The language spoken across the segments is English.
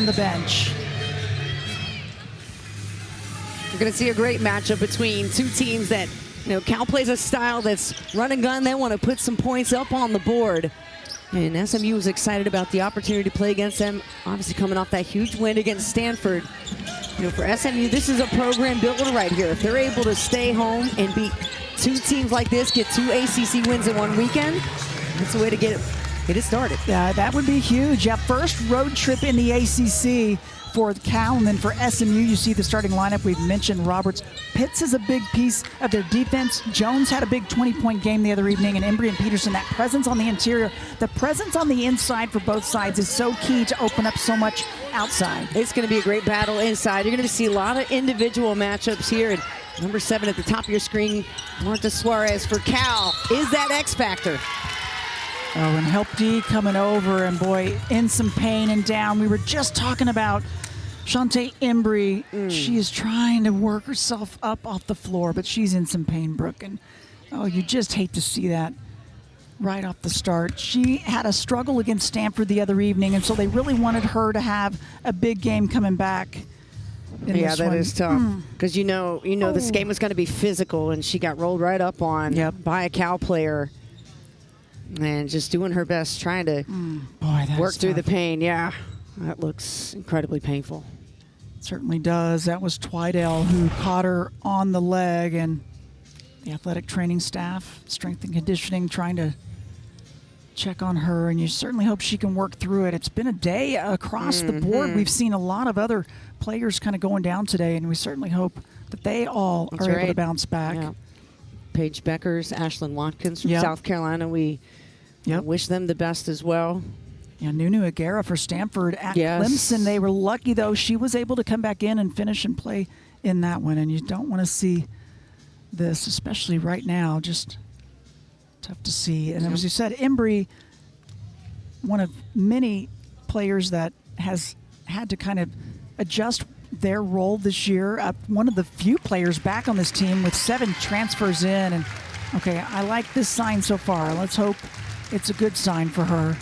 the bench. We're going to see a great matchup between two teams that, Cal plays a style that's run and gun. They want to put some points up on the board. And SMU is excited about the opportunity to play against them, obviously coming off that huge win against Stanford. For SMU, this is a program builder right here. If they're able to stay home and beat two teams like this, get two ACC wins in one weekend, that's the way to get it started. Yeah, that would be huge. Yeah, first road trip in the ACC for Cal, and then for SMU, you see the starting lineup. We've mentioned Roberts. Pitts is a big piece of their defense. Jones had a big 20-point game the other evening, and Embry and Peterson, that presence on the interior, the presence on the inside for both sides is so key to open up so much outside. It's going to be a great battle inside. You're going to see a lot of individual matchups here. And number 7 at the top of your screen, Marta Suarez for Cal, is that X factor. Oh, and Help D coming over, and boy, in some pain and down. We were just talking about Shantae Embry. She is trying to work herself up off the floor, but she's in some pain, Brooke. And oh, you just hate to see that right off the start. She had a struggle against Stanford the other evening, and so they really wanted her to have a big game coming back. Yeah, that is tough, because this game was going to be physical, and she got rolled right up on by a Cal player. And just doing her best, trying to work through the pain. Yeah, that looks incredibly painful. It certainly does. That was Twidale who caught her on the leg, and the athletic training staff, strength and conditioning, trying to check on her, and you certainly hope she can work through it. It's been a day across the board. We've seen a lot of other players kind of going down today, and we certainly hope that they all are able to bounce back. Yeah. Paige Beckers, Ashlyn Watkins from South Carolina. We wish them the best as well. Yeah, Nunu Aguera for Stanford at Clemson. They were lucky, though. She was able to come back in and finish and play in that one. And you don't want to see this, especially right now. Just tough to see. And as you said, Embry, one of many players that has had to kind of adjust their role this year. One of the few players back on this team with 7 transfers in. And, okay, I like this sign so far. Let's hope it's a good sign for her,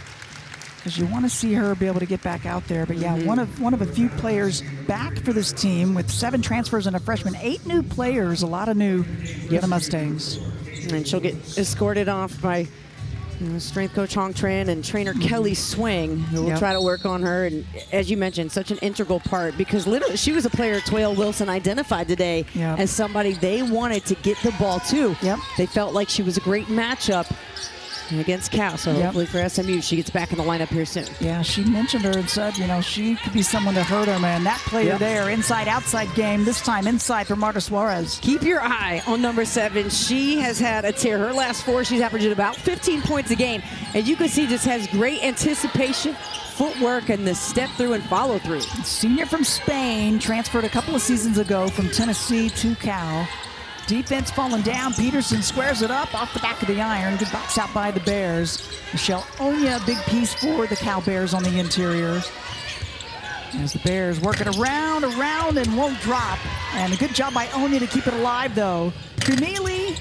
because you want to see her be able to get back out there. But, yeah, one of a few players back for this team with 7 transfers and a freshman. 8 new players, a lot of new for the Mustangs. And she'll get escorted off by strength coach Hong Tran and trainer Kelly Swing, who will try to work on her. And as you mentioned, such an integral part, because literally she was a player Toyle Wilson identified today as somebody they wanted to get the ball to. They felt like she was a great matchup against Cal, so hopefully for SMU she gets back in the lineup here soon. Yeah, she mentioned her and said, she could be someone to hurt her, man. That player there, inside-outside game, this time inside for Marta Suarez. Keep your eye on number 7. She has had a tear. Her last 4, she's averaging about 15 points a game, and you can see just has great anticipation, footwork, and the step through and follow through. Senior from Spain, transferred a couple of seasons ago from Tennessee to Cal. Defense falling down. Peterson squares it up off the back of the iron. Good box out by the Bears. Michelle Nya, big piece for the Cal Bears on the interior. As the Bears working around, and won't drop. And a good job by Nya to keep it alive, though. Kumili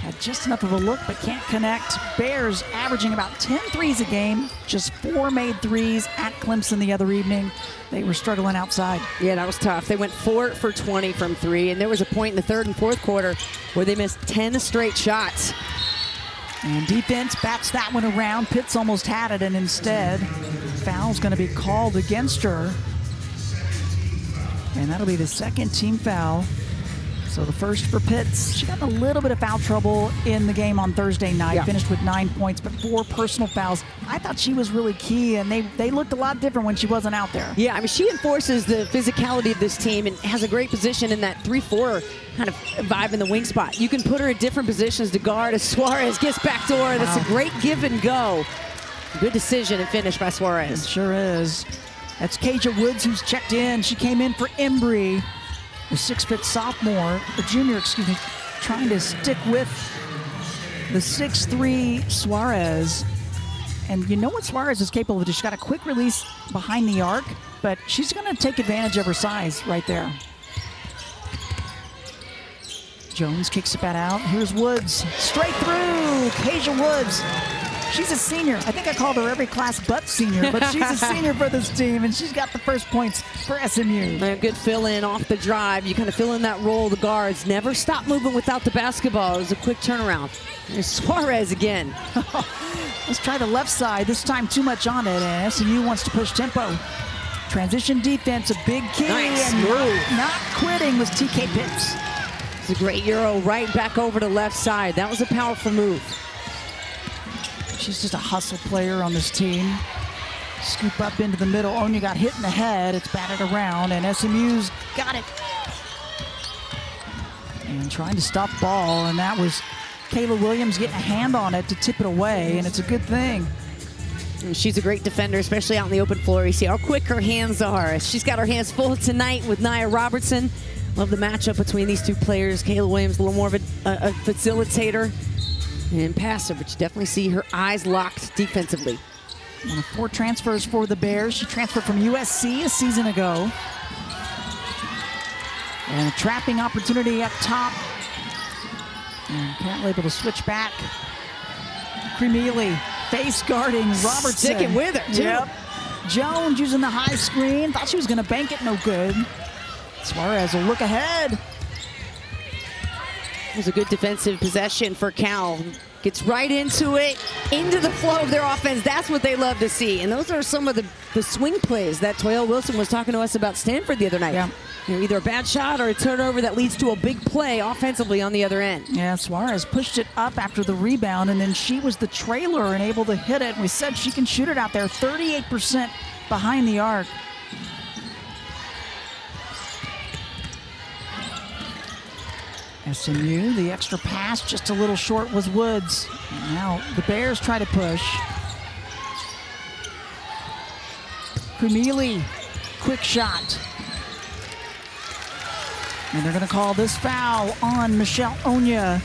had just enough of a look, but can't connect. Bears averaging about 10 threes a game. Just 4 made threes at Clemson the other evening. They were struggling outside. Yeah, that was tough. They went 4 for 20 from 3, and there was a point in the 3rd and 4th quarter where they missed 10 straight shots. And defense bats that one around. Pitts almost had it, and instead, foul's going to be called against her. And that'll be the 2nd team foul. So the first for Pitts. She got a little bit of foul trouble in the game on Thursday night. Finished with 9 points, but 4 personal fouls. I thought she was really key, and they looked a lot different when she wasn't out there. Yeah, I mean, she enforces the physicality of this team and has a great position in that 3-4 kind of vibe in the wing spot. You can put her in different positions to guard as Suarez gets back to her. That's a great give and go. Good decision and finish by Suarez. It sure is. That's Kayla Woods who's checked in. She came in for Embry. The 6-foot sophomore, the junior, trying to stick with the 6'3" Suarez. And you know what Suarez is capable of. She's got a quick release behind the arc, but she's going to take advantage of her size right there. Jones kicks it back out. Here's Woods. Straight through. Kayla Woods. She's a senior. I think I called her every class but senior, but she's a senior for this team, and she's got the first points for SMU. A good fill-in off the drive. You kind of fill in that role. The guards never stop moving without the basketball. It was a quick turnaround. There's Suarez again. Let's try the left side. This time too much on it, and SMU wants to push tempo. Transition defense, a big key. Nice and move. Not quitting was TK Pitts. It's a great Euro right back over to left side. That was a powerful move. She's just a hustle player on this team. Scoop up into the middle. Nya got hit in the head. It's batted around, and SMU's got it. And trying to stop ball, and that was Kayla Williams getting a hand on it to tip it away, and it's a good thing. And she's a great defender, especially out in the open floor. You see how quick her hands are. She's got her hands full tonight with Nya Robertson. Love the matchup between these two players. Kayla Williams, a little more of a facilitator and passer, but you definitely see her eyes locked defensively. One of 4 transfers for the Bears. She transferred from USC a season ago. And a trapping opportunity up top. And can't able to switch back. Cremealy face guarding Robertson. Sticking with her, too. Yep. Jones using the high screen. Thought she was going to bank it, no good. Suarez will look ahead. It was a good defensive possession for Cal. Gets right into it, into the flow of their offense. That's what they love to see. And those are some of the swing plays that Twidale Wilson was talking to us about Stanford the other night. Yeah. You know, either a bad shot or a turnover that leads to a big play offensively on the other end. Yeah, Suarez pushed it up after the rebound, and then she was the trailer and able to hit it. We said she can shoot it out there, 38% behind the arc. SMU, the extra pass, just a little short was Woods. And now the Bears try to push. Cremealy, quick shot. And they're going to call this foul on Michelle Nya,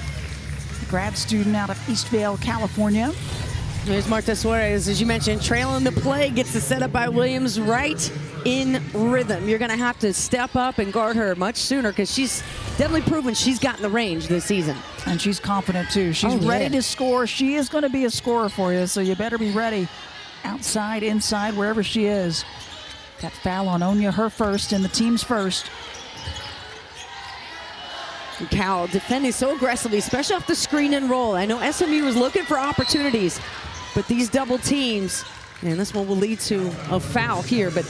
a grad student out of Eastvale, California. There's Marta Suarez, as you mentioned, trailing the play, gets the setup by Williams right in rhythm. You're going to have to step up and guard her much sooner because she's definitely proven she's gotten the range this season. And she's confident too. She's ready to score. She is going to be a scorer for you, so you better be ready outside, inside, wherever she is. That foul on Nya, her first and the team's first. Cal defending so aggressively, especially off the screen and roll. I know SMU was looking for opportunities, but these double teams, and this one will lead to a foul here, but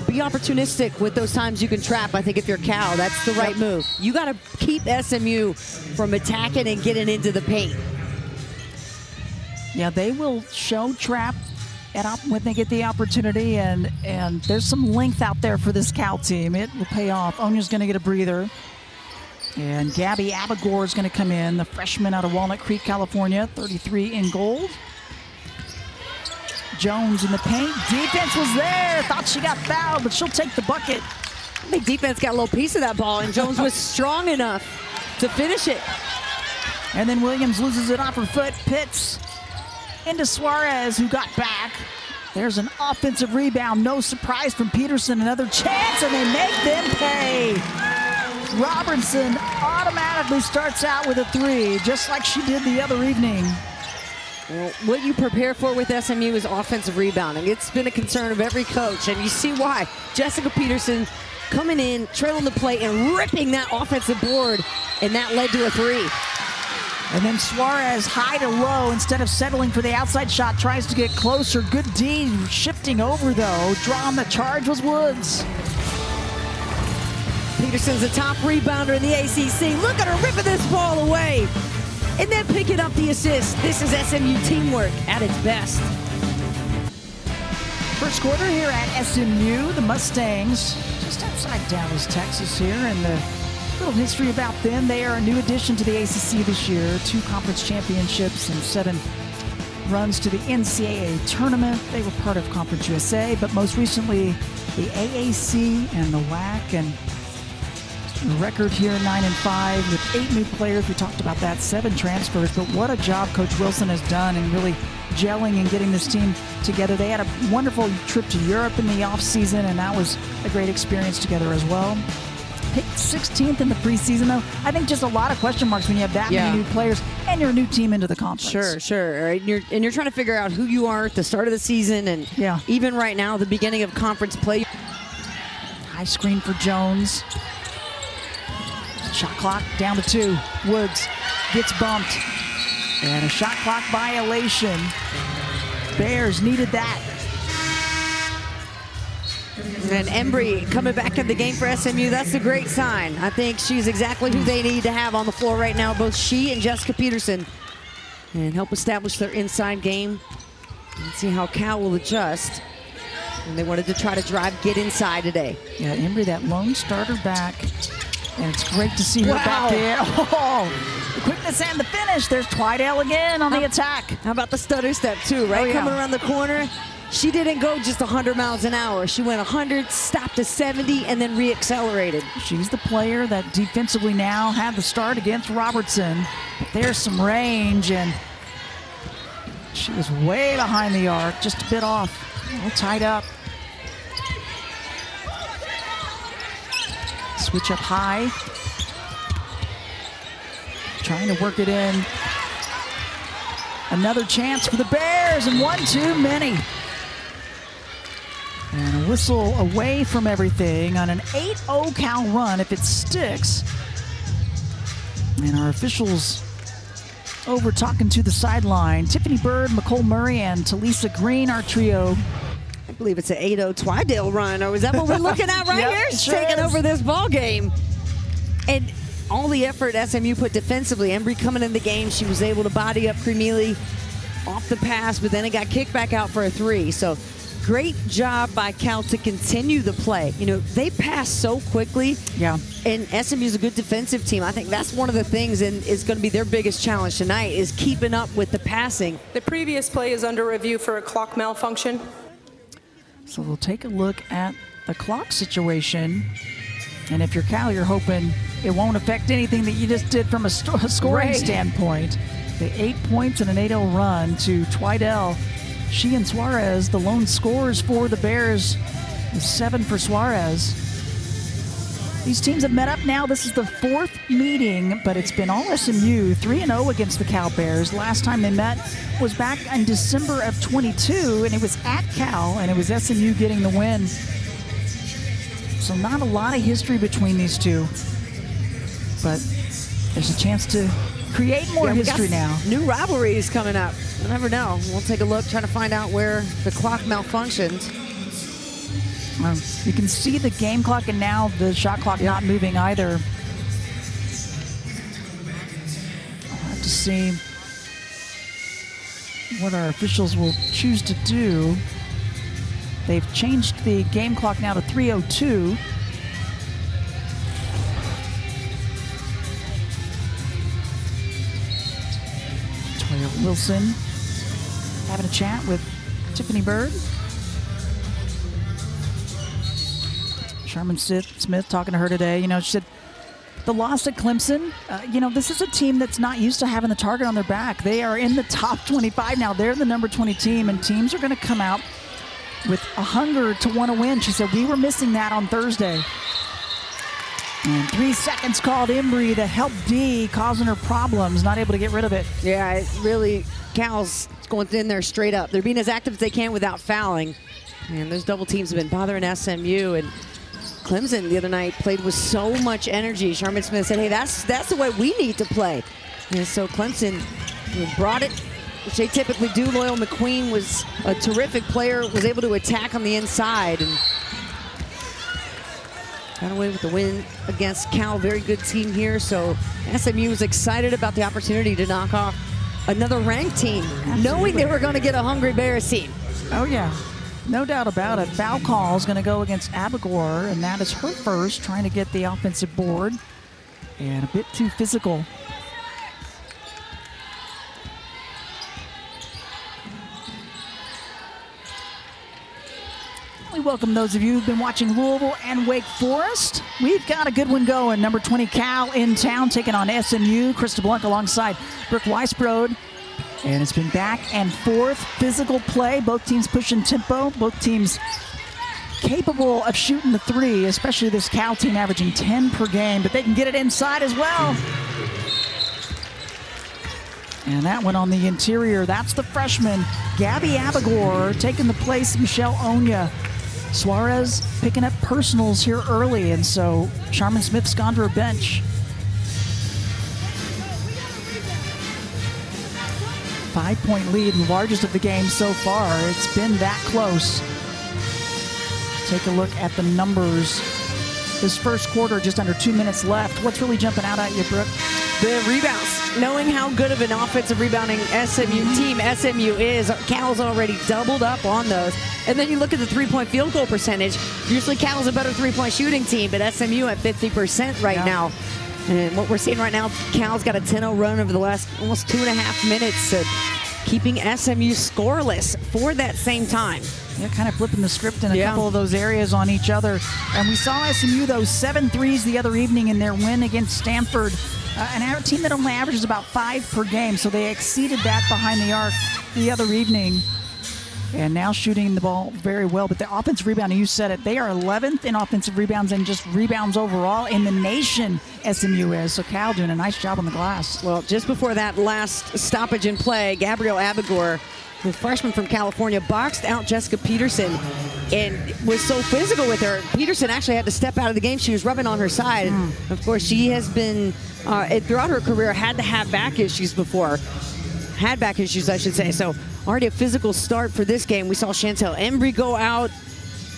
be opportunistic with those times you can trap. I think if you're Cal, that's the right move. You got to keep SMU from attacking and getting into the paint. Yeah, they will show trap when they get the opportunity, and there's some length out there for this Cal team. It will pay off. Onya's going to get a breather. And Gabby Abigor is going to come in, the freshman out of Walnut Creek, California, 33 in gold. Jones in the paint. Defense was there. Thought she got fouled, but she'll take the bucket. I think defense got a little piece of that ball, and Jones was strong enough to finish it. And then Williams loses it off her foot. Pitts into Suarez, who got back. There's an offensive rebound. No surprise from Peterson. Another chance, and they make them pay. Robertson automatically starts out with a 3, just like she did the other evening. Well, what you prepare for with SMU is offensive rebounding. It's been a concern of every coach, and you see why. Jessica Peterson coming in, trailing the play, and ripping that offensive board, and that led to a 3. And then Suarez high to low instead of settling for the outside shot, tries to get closer. Good D, shifting over though. Drawing the charge was Woods. Peterson's a top rebounder in the ACC. Look at her ripping this ball away. And then picking up the assist. This is SMU teamwork at its best. First quarter here at SMU, the Mustangs, just outside Dallas, Texas here. And the little history about them, they are a new addition to the ACC this year. 2 conference championships and 7 runs to the NCAA tournament. They were part of Conference USA, but most recently the AAC and the WAC. And the record here, 9-5 with 8 new players. We talked about that, 7 transfers. But what a job Coach Wilson has done in really gelling and getting this team together. They had a wonderful trip to Europe in the offseason, and that was a great experience together as well. picked 16th in the preseason, though. I think just a lot of question marks when you have that many new players and your new team into the conference. Sure. Right. You're trying to figure out who you are at the start of the season, and even right now, the beginning of conference play. High screen for Jones. Shot clock down to 2. Woods gets bumped. And a shot clock violation. Bears needed that. And Embry coming back in the game for SMU. That's a great sign. I think she's exactly who they need to have on the floor right now, both she and Jessica Peterson, and help establish their inside game. Let's see how Cal will adjust. And they wanted to try to drive, get inside today. Yeah, Embry, that lone starter back. And it's great to see her back in. Oh, the quickness and the finish. There's Twidale again on the attack. How about the stutter step too, right? Coming around the corner. She didn't go just 100 miles an hour. She went 100, stopped to 70, and then re-accelerated. She's the player that defensively now had the start against Robertson. But there's some range, and she was way behind the arc, just a bit off, all tied up. Switch up high. Trying to work it in. Another chance for the Bears, and one too many. And a whistle away from everything on an 8-0 Cal run if it sticks. And our officials over talking to the sideline. Tiffany Bird, McCole Murray, and Talisa Green, our trio. I believe it's an 8-0 Twidale run, or is that what we're looking at right here? She's taking over this ball game. And all the effort SMU put defensively, Embry coming in the game, she was able to body up Cremealy off the pass, but then it got kicked back out for a 3. So great job by Cal to continue the play. You know, they pass so quickly. Yeah. And SMU's a good defensive team. I think that's one of the things, and is going to be their biggest challenge tonight, is keeping up with the passing. The previous play is under review for a clock malfunction. So we'll take a look at the clock situation. And if you're Cal, you're hoping it won't affect anything that you just did from a scoring standpoint. The 8 points and an 8-0 run to Twidale. She and Suarez, the lone scorers for the Bears, 7 for Suarez. These teams have met up now. This is the 4th meeting, but it's been all SMU, 3-0 against the Cal Bears. Last time they met was back in December of 22, and it was at Cal, and it was SMU getting the win. So not a lot of history between these two, but there's a chance to create more history now. New rivalries coming up. You never know. We'll take a look, trying to find out where the clock malfunctioned. You can see the game clock and now the shot clock not moving either. I'll have to see what our officials will choose to do. They've changed the game clock now to 3:02. Toya Wilson having a chat with Tiffany Bird. Sherman Smith talking to her today. You know, she said the loss at Clemson, you know, this is a team that's not used to having the target on their back. They are in the top 25 now. They're the number 20 team, and teams are going to come out with a hunger to want to win. She said, we were missing that on Thursday. And 3 seconds called Embry to help D, causing her problems, not able to get rid of it. Yeah, it really, Cal's going in there straight up. They're being as active as they can without fouling. And those double teams have been bothering SMU. And Clemson the other night played with so much energy. Sherman Smith said, hey, that's the way we need to play. And so Clemson brought it, which they typically do. Loyal McQueen was a terrific player, was able to attack on the inside and got away with the win against Cal. Very good team here. So SMU was excited about the opportunity to knock off another ranked team, knowing they were going to get a hungry Bears team. Oh, yeah. No doubt about it. Foul call is going to go against Abigor, and that is her first, trying to get the offensive board. And a bit too physical. We welcome those of you who've been watching Louisville and Wake Forest. We've got a good one going. Number 20 Cal in town taking on SMU. Krista Blanc alongside Brooke Weisbrod. And it's been back and forth, physical play. Both teams pushing tempo. Both teams capable of shooting the three, especially this Cal team averaging 10 per game, but they can get it inside as well. And that one on the interior, that's the freshman, Gabby Abigor, taking the place of Michelle Nya. Suarez picking up personals here early, and so Charmin Smith's gone to her bench. 5-point lead, the largest of the game so far. It's been that close. Take a look at the numbers. This first quarter, just under 2 minutes left. What's really jumping out at you, Brooke? The rebounds. Knowing how good of an offensive rebounding SMU team SMU is, Cal's already doubled up on those. And then you look at the three-point field goal percentage. Usually Cal's a better three-point shooting team, but SMU at 50% right now. And what we're seeing right now, Cal's got a 10-0 run over the last almost 2.5 minutes, keeping SMU scoreless for that same time. Yeah, kind of flipping the script in a couple of those areas on each other. And we saw SMU, those 7 threes the other evening in their win against Stanford. An team that only averages about 5 per game, so they exceeded that behind the arc the other evening. And now shooting the ball very well. But the offensive rebounding, you said it, they are 11th in offensive rebounds and just rebounds overall in the nation, SMU is. So Cal doing a nice job on the glass. Well, just before that last stoppage in play, Gabrielle Abigor, the freshman from California, boxed out Jessica Peterson and was so physical with her. Peterson actually had to step out of the game. She was rubbing on her side. Of course, she has been, throughout her career, had to have back issues before. Had back issues, I should say. So already a physical start for this game. We saw Chantel Embry go out.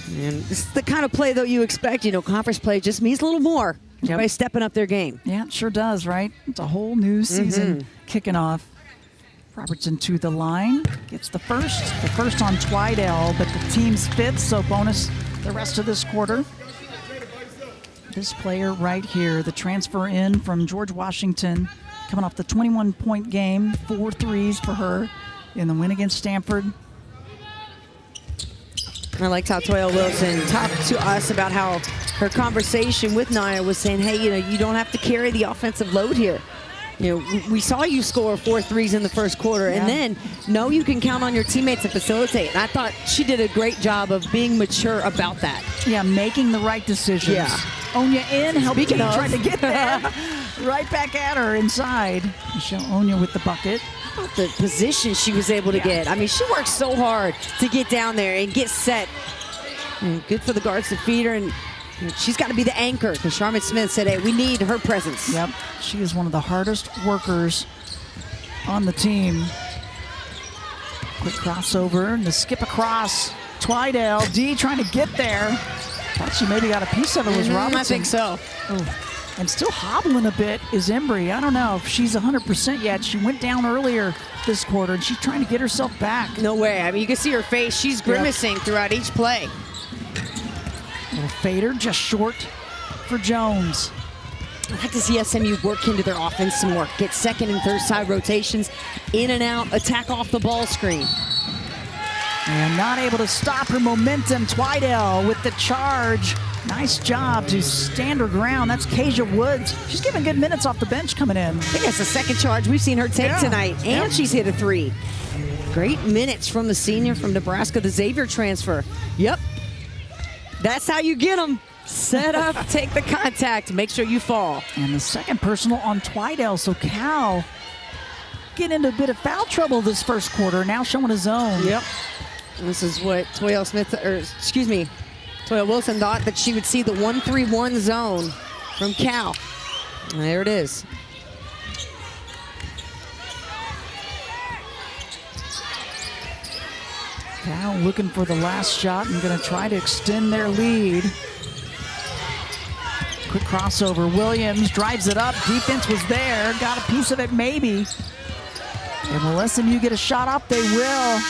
And this is the kind of play, though, you expect. You know, conference play just means a little more. Everybody stepping up their game. Yeah, it sure does, right? It's a whole new season kicking off. Robertson to the line, gets the first on Twidale, but the team's 5th, so bonus the rest of this quarter. This player right here, the transfer in from George Washington, coming off the 21-point game, 4 threes for her in the win against Stanford. I liked how Kayla Williams talked to us about how her conversation with Nya was saying, hey, you know, you don't have to carry the offensive load here. You know, we saw you score 4 threes in the first quarter, and then know you can count on your teammates to facilitate. And I thought she did a great job of being mature about that. Yeah, making the right decisions. Yeah. Nya in, helping trying to get there. Right back at her inside. Michelle Nya with the bucket. How about the position she was able to get? I mean, she worked so hard to get down there and get set. And good for the guards to feed her, and she's got to be the anchor, because Charmin Smith said, hey, we need her presence. Yep, she is one of the hardest workers on the team. Quick crossover and the skip across. Twidale, D trying to get there. Thought she maybe got a piece of it, was Robertson. I think so. Oh. And still hobbling a bit is Embry. I don't know if she's 100% yet. She went down earlier this quarter, and she's trying to get herself back. No way. I mean, you can see her face. She's grimacing throughout each play. Little fader, just short for Jones. I'd like to see SMU work into their offense some more. Get second and third side rotations, in and out, attack off the ball screen. And not able to stop her momentum. Twidale with the charge. Nice job to stand her ground. That's Kasia Woods. She's getting good minutes off the bench coming in. I think that's the second charge we've seen her take tonight, and she's hit a 3. Great minutes from the senior from Nebraska, the Xavier transfer. Yep. That's how you get them. Set up, take the contact, make sure you fall. And the second personal on Twidale, so Cal getting into a bit of foul trouble this first quarter, now showing his own. Yep. And this is what Toya Wilson thought, that she would see the 1-3-1 zone from Cal. And there it is. Cal looking for the last shot and going to try to extend their lead. Quick crossover. Williams drives it up. Defense was there. Got a piece of it maybe. And will SMU get a shot off? They will.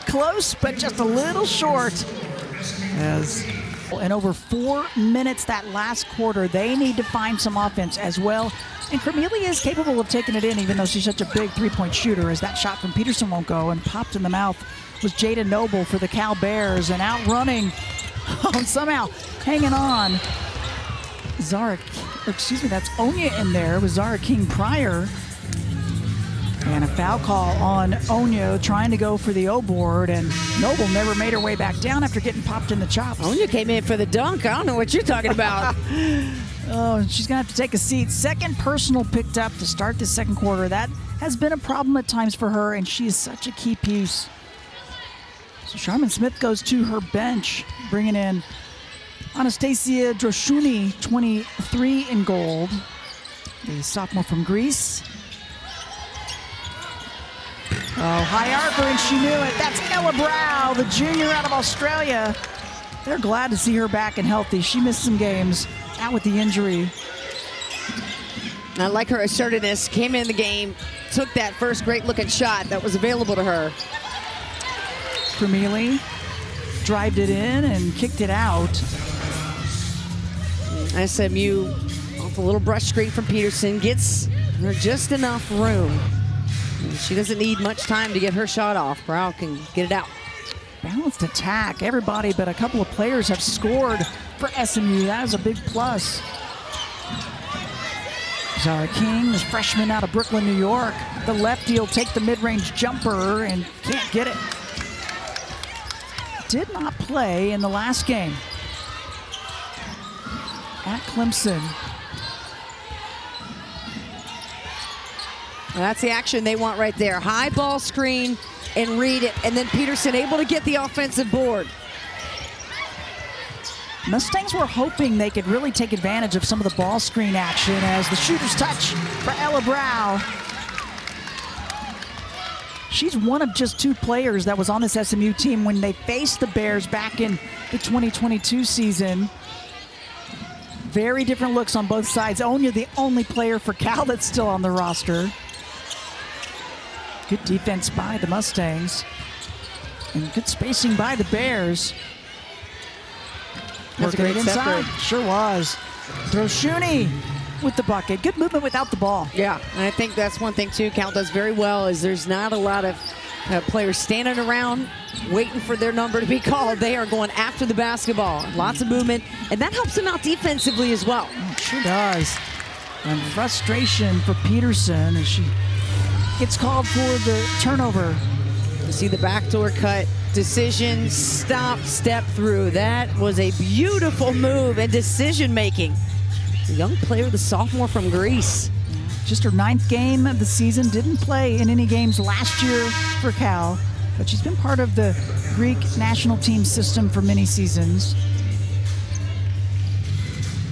Close, but just a little short. In over 4 minutes that last quarter, they need to find some offense as well. And Cornelia is capable of taking it in, even though she's such a big three-point shooter, as that shot from Peterson won't go. And popped in the mouth was Jada Noble for the Cal Bears. And outrunning, somehow hanging on. That's Nya in there with Zara King Pryor. And a foul call on Nya trying to go for the O board, and Noble never made her way back down after getting popped in the chops. Nya came in for the dunk. I don't know what you're talking about. Oh, she's going to have to take a seat. Second personal picked up to start the second quarter. That has been a problem at times for her, and she is such a key piece. So Sharman Smith goes to her bench, bringing in Anastasia Droshuni, 23 in gold, the sophomore from Greece. Oh, high archer, and she knew it. That's Ella Brow, the junior out of Australia. They're glad to see her back and healthy. She missed some games, out with the injury. I like her assertiveness. Came in the game, took that first great-looking shot that was available to her. Cremili drived it in and kicked it out. SMU off a little brush screen from Peterson, gets her just enough room. She doesn't need much time to get her shot off. Brow can get it out. Balanced attack. Everybody but a couple of players have scored for SMU. That is a big plus. Zara King, the freshman out of Brooklyn, New York. The lefty will take the mid-range jumper and can't get it. Did not play in the last game at Clemson. Well, that's the action they want right there. High ball screen and read it, and then Peterson able to get the offensive board. Mustangs were hoping they could really take advantage of some of the ball screen action as the shooter's touch for Ella Brow. She's one of just two players that was on this SMU team when they faced the Bears back in the 2022 season. Very different looks on both sides. Nya, the only player for Cal that's still on the roster. Good defense by the Mustangs. And good spacing by the Bears. That's a great inside. separate. Sure was. Droshuni with the bucket. Good movement without the ball. Yeah, and I think that's one thing too Cal does very well is there's not a lot of players standing around waiting for their number to be called. They are going after the basketball. Lots of movement, and that helps them out defensively as well. It sure does. And frustration for Peterson as she gets called for the turnover. You see the backdoor cut. Decision, stop, step through. That was a beautiful move and decision making. The young player, the sophomore from Greece. Just her 9th game of the season. Didn't play in any games last year for Cal, but she's been part of the Greek national team system for many seasons.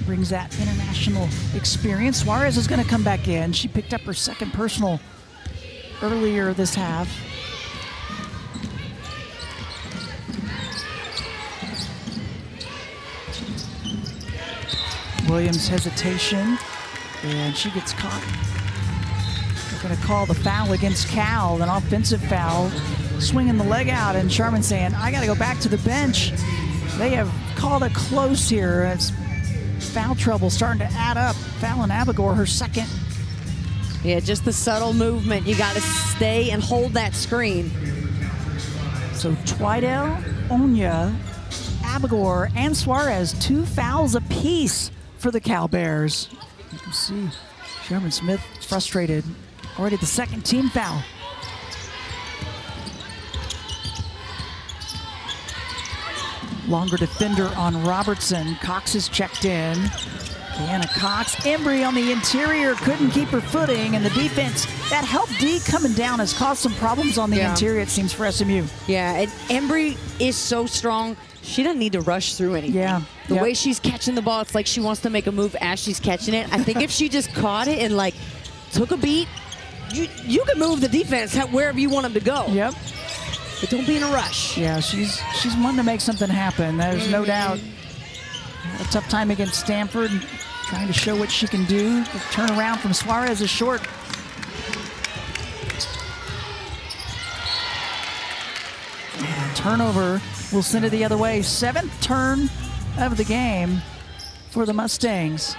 Brings that international experience. Suarez is going to come back in. She picked up her second personal earlier this half. Williams hesitation, and she gets caught. They're going to call the foul against Cal, an offensive foul, swinging the leg out, and Sharman saying, I got to go back to the bench. They have called it close here. It's foul trouble starting to add up. Fallon Abigor, her second. Yeah, just the subtle movement. You got to stay and hold that screen. So Twidale, Nya, Abigor, and Suarez, 2 fouls apiece for the Cal Bears. You can see Sharman Smith frustrated. Already the second team foul. Longer defender on Robertson. Cox is checked in. Deanna Cox, Embry on the interior, couldn't keep her footing, and the defense, that help D coming down has caused some problems on the interior, it seems, for SMU. Yeah, and Embry is so strong. She doesn't need to rush through anything. Yeah. The way she's catching the ball, it's like she wants to make a move as she's catching it. I think if she just caught it and, like, took a beat, you can move the defense wherever you want them to go. Yep. But don't be in a rush. Yeah, she's one to make something happen. There's no doubt. Had a tough time against Stanford, trying to show what she can do. The turnaround from Suarez is short. And turnover will send it the other way. 7th turn of the game for the Mustangs.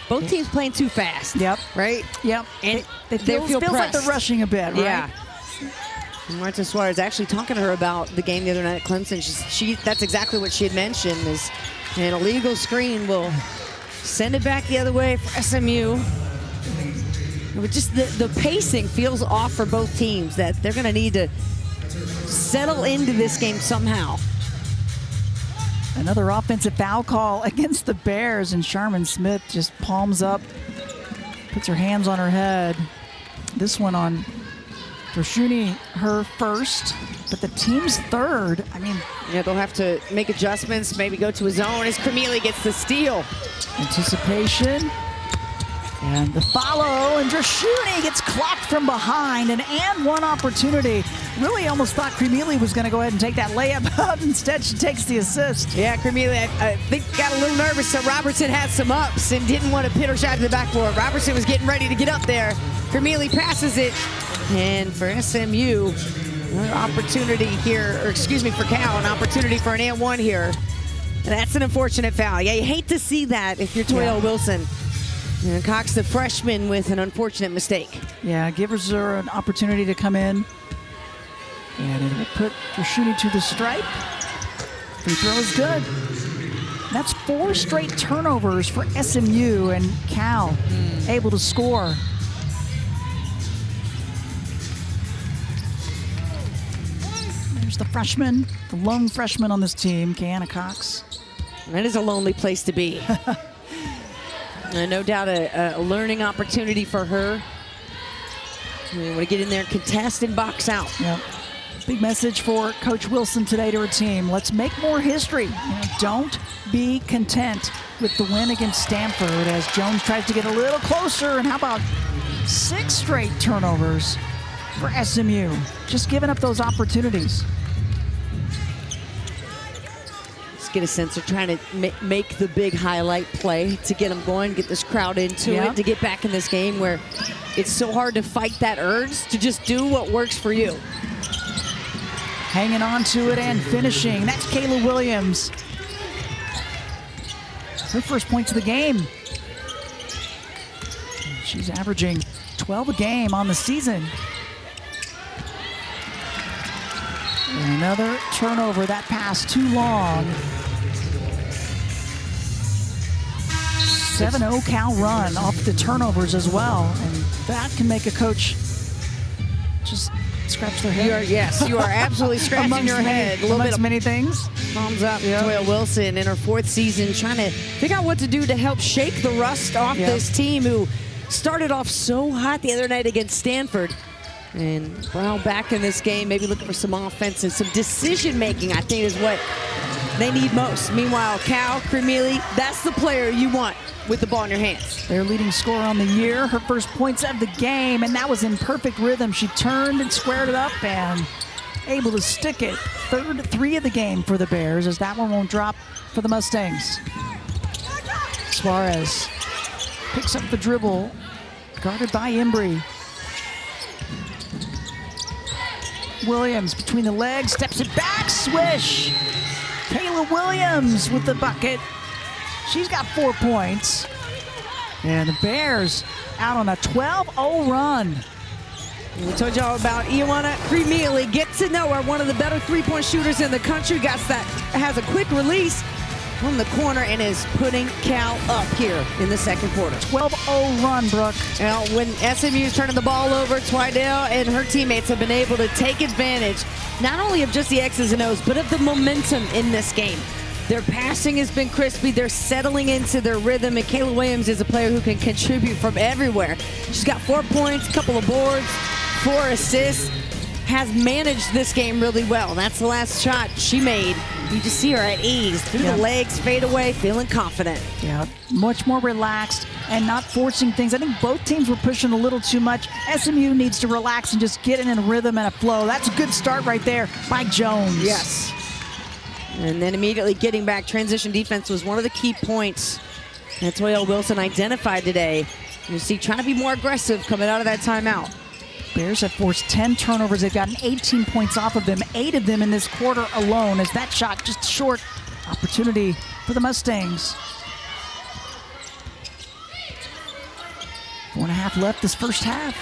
Both teams playing too fast. Yep. Right? Yep. And they feel like pressed. they're rushing a bit, right? Yeah. Marta Suarez actually talking to her about the game the other night at Clemson. That's exactly what she had mentioned is an illegal screen will send it back the other way for SMU. Just the pacing feels off for both teams, that they're going to need to settle into this game somehow. Another offensive foul call against the Bears, and Sharman Smith just palms up, puts her hands on her head. This one on Droshuni, her first, but the team's third. I mean, yeah, they'll have to make adjustments, maybe go to a zone as Cremealy gets the steal. Anticipation. And the follow, and Droshuni gets clocked from behind, and one opportunity. Really almost thought Cremealy was going to go ahead and take that layup, but instead she takes the assist. Yeah, Cremealy, I think, got a little nervous, so Robertson had some ups and didn't want to pit her shot to the backboard. Robertson was getting ready to get up there. Cremealy passes it, and for SMU, another opportunity here, or excuse me, for Cal, an opportunity for an and one here. And that's an unfortunate foul. Yeah, you hate to see that if you're Toya Wilson. And Cox, the freshman, with an unfortunate mistake. Yeah, gives her an opportunity to come in. And it will put Droshuni to the stripe. Free throw is good. That's 4 straight turnovers for SMU, and Cal able to score. There's the freshman, the lone freshman on this team, Kayla Cox. That is a lonely place to be. No doubt a learning opportunity for her. We want to get in there, contest, and box out. Yep. Big message for Coach Wilson today to her team. Let's make more history. Don't be content with the win against Stanford as Jones tries to get a little closer. And how about 6 straight turnovers for SMU? Just giving up those opportunities. Get a sense of trying to make the big highlight play to get them going, get this crowd into it, to get back in this game where it's so hard to fight that urge to just do what works for you. Hanging on to it and finishing. That's Kayla Williams. Her first points of the game. She's averaging 12 a game on the season. And another turnover. That pass too long. 7-0 Cal run off the turnovers as well. And that can make a coach just scratch their head. You are absolutely scratching your head. A little bit of many things. Thumbs up. Toya Wilson in her 4th season trying to figure out what to do to help shake the rust off this team who started off so hot the other night against Stanford. And Brown back in this game, maybe looking for some offense and some decision-making, I think, is what they need most. Meanwhile, Cal, Cremealy, that's the player you want with the ball in your hands. Their leading scorer on the year, her first points of the game, and that was in perfect rhythm. She turned and squared it up and able to stick it. 3rd of the game for the Bears, as that one won't drop for the Mustangs. Suarez picks up the dribble, guarded by Embry. Williams between the legs, steps it back, swish. Kayla Williams with the bucket. She's got 4 points. And the Bears out on a 12-0 run. We told y'all about Ioana Cremealy. Get to know her, one of the better 3-point shooters in the country. Has a quick release from the corner and is putting Cal up here in the 2nd quarter. 12-0 run, Brooke. Now, when SMU is turning the ball over, Twidale and her teammates have been able to take advantage not only of just the X's and O's, but of the momentum in this game. Their passing has been crispy. They're settling into their rhythm, and Kayla Williams is a player who can contribute from everywhere. She's got 4 points, a couple of boards, 4 assists, has managed this game really well. That's the last shot she made. You just see her at ease, through the legs, fade away, feeling confident. Yeah, much more relaxed and not forcing things. I think both teams were pushing a little too much. SMU needs to relax and just get in a rhythm and a flow. That's a good start right there by Jones. Yes. And then immediately getting back, transition defense was one of the key points that Toya Wilson identified today. You see, trying to be more aggressive coming out of that timeout. Bears have forced 10 turnovers. They've gotten 18 points off of them, 8 of them in this quarter alone, as that shot just short. Opportunity for the Mustangs. 4.5 left this first half.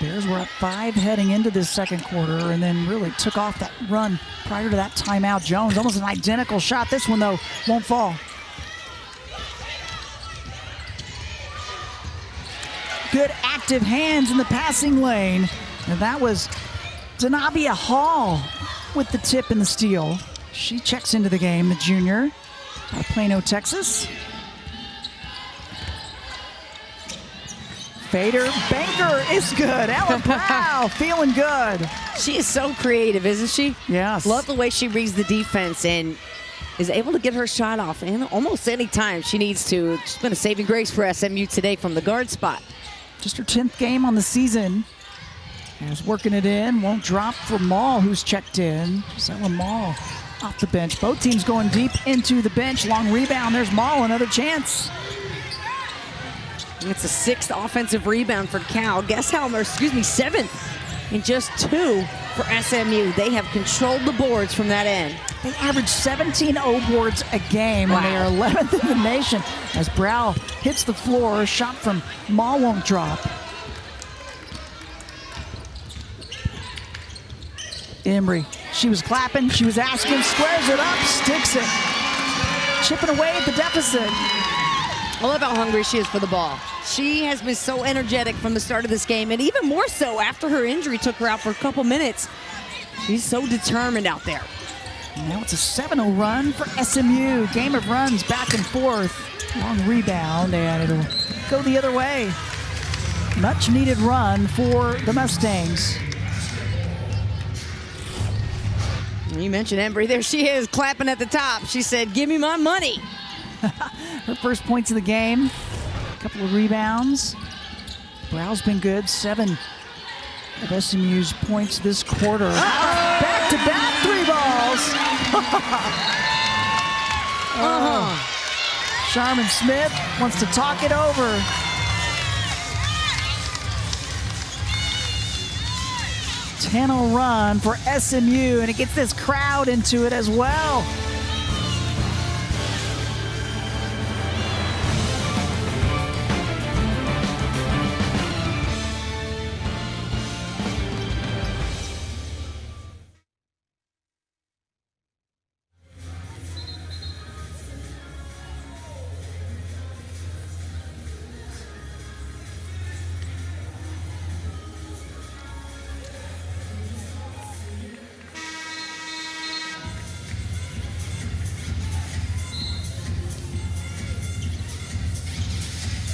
Bears were up 5 heading into this 2nd quarter and then really took off that run prior to that timeout. Jones, almost an identical shot. This one, though, won't fall. good active hands in the passing lane. And that was Denavia Hall with the tip and the steal. She checks into the game, the junior out of Plano, Texas. Fader banker is good. Ellen Prow feeling good. She is so creative, isn't she? Yes. Love the way she reads the defense and is able to get her shot off and almost any time she needs to. She's been a saving grace for SMU today from the guard spot. Just her 10th game on the season. As working it in, won't drop for Mall, who's checked in. Gisela Mall off the bench. Both teams going deep into the bench. Long rebound. There's Mall, another chance. It's a 6th offensive rebound for Cal. Guess how, or excuse me, 7th and just 2 for SMU. They have controlled the boards from that end. They average 17 O-boards a game, Wow. and they are 11th in the nation. As Brow hits the floor, a shot from Mall won't drop. Embry, she was clapping, she was asking, squares it up, sticks it. Chipping away at the deficit. I love how hungry she is for the ball. She has been so energetic from the start of this game, and even more so after her injury took her out for a couple minutes. She's so determined out there. Now it's a 7-0 run for SMU. Game of runs back and forth. Long rebound, and it'll go the other way. Much needed run for the Mustangs. You mentioned Embry. There she is, clapping at the top. She said, "Give me my money." Her first points of the game. A couple of rebounds. Brow's been good. 7 of SMU's points this quarter. Back-to-back 3 balls. Sharman Smith wants to talk it over. A 10-0 run for SMU, and it gets this crowd into it as well.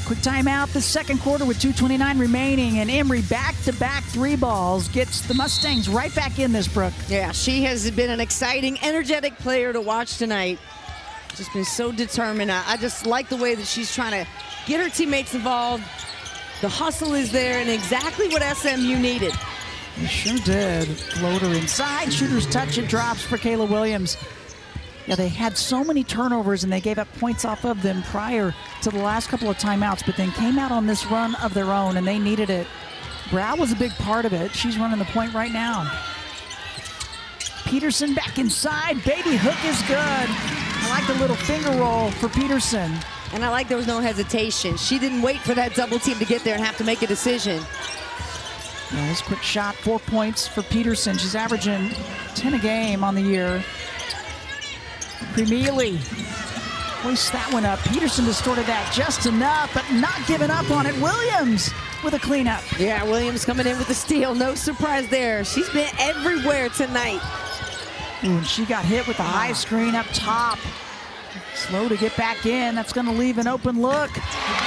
Quick timeout, the second quarter with 2:29 remaining, and Embry back-to-back 3 balls gets the Mustangs right back in this, Brooke. Yeah, she has been an exciting, energetic player to watch tonight. Just been so determined. I just like the way that she's trying to get her teammates involved. The hustle is there, and exactly what SMU needed. They sure did. Floater inside, shooter's touch, it drops for Kayla Williams. Yeah, they had so many turnovers and they gave up points off of them prior to the last couple of timeouts, but then came out on this run of their own and they needed it. Brow was a big part of it. She's running the point right now. Peterson back inside. Baby hook is good. I like the little finger roll for Peterson. And I like there was no hesitation. She didn't wait for that double team to get there and have to make a decision. Yeah, this quick shot, 4 points for Peterson. She's averaging 10 a game on the year. Cremealy hoists that one up. Peterson distorted that just enough, but not giving up on it. Williams with a cleanup. Yeah, Williams coming in with the steal. No surprise there. She's been everywhere tonight. Ooh, and she got hit with the high screen up top. Slow to get back in. That's going to leave an open look.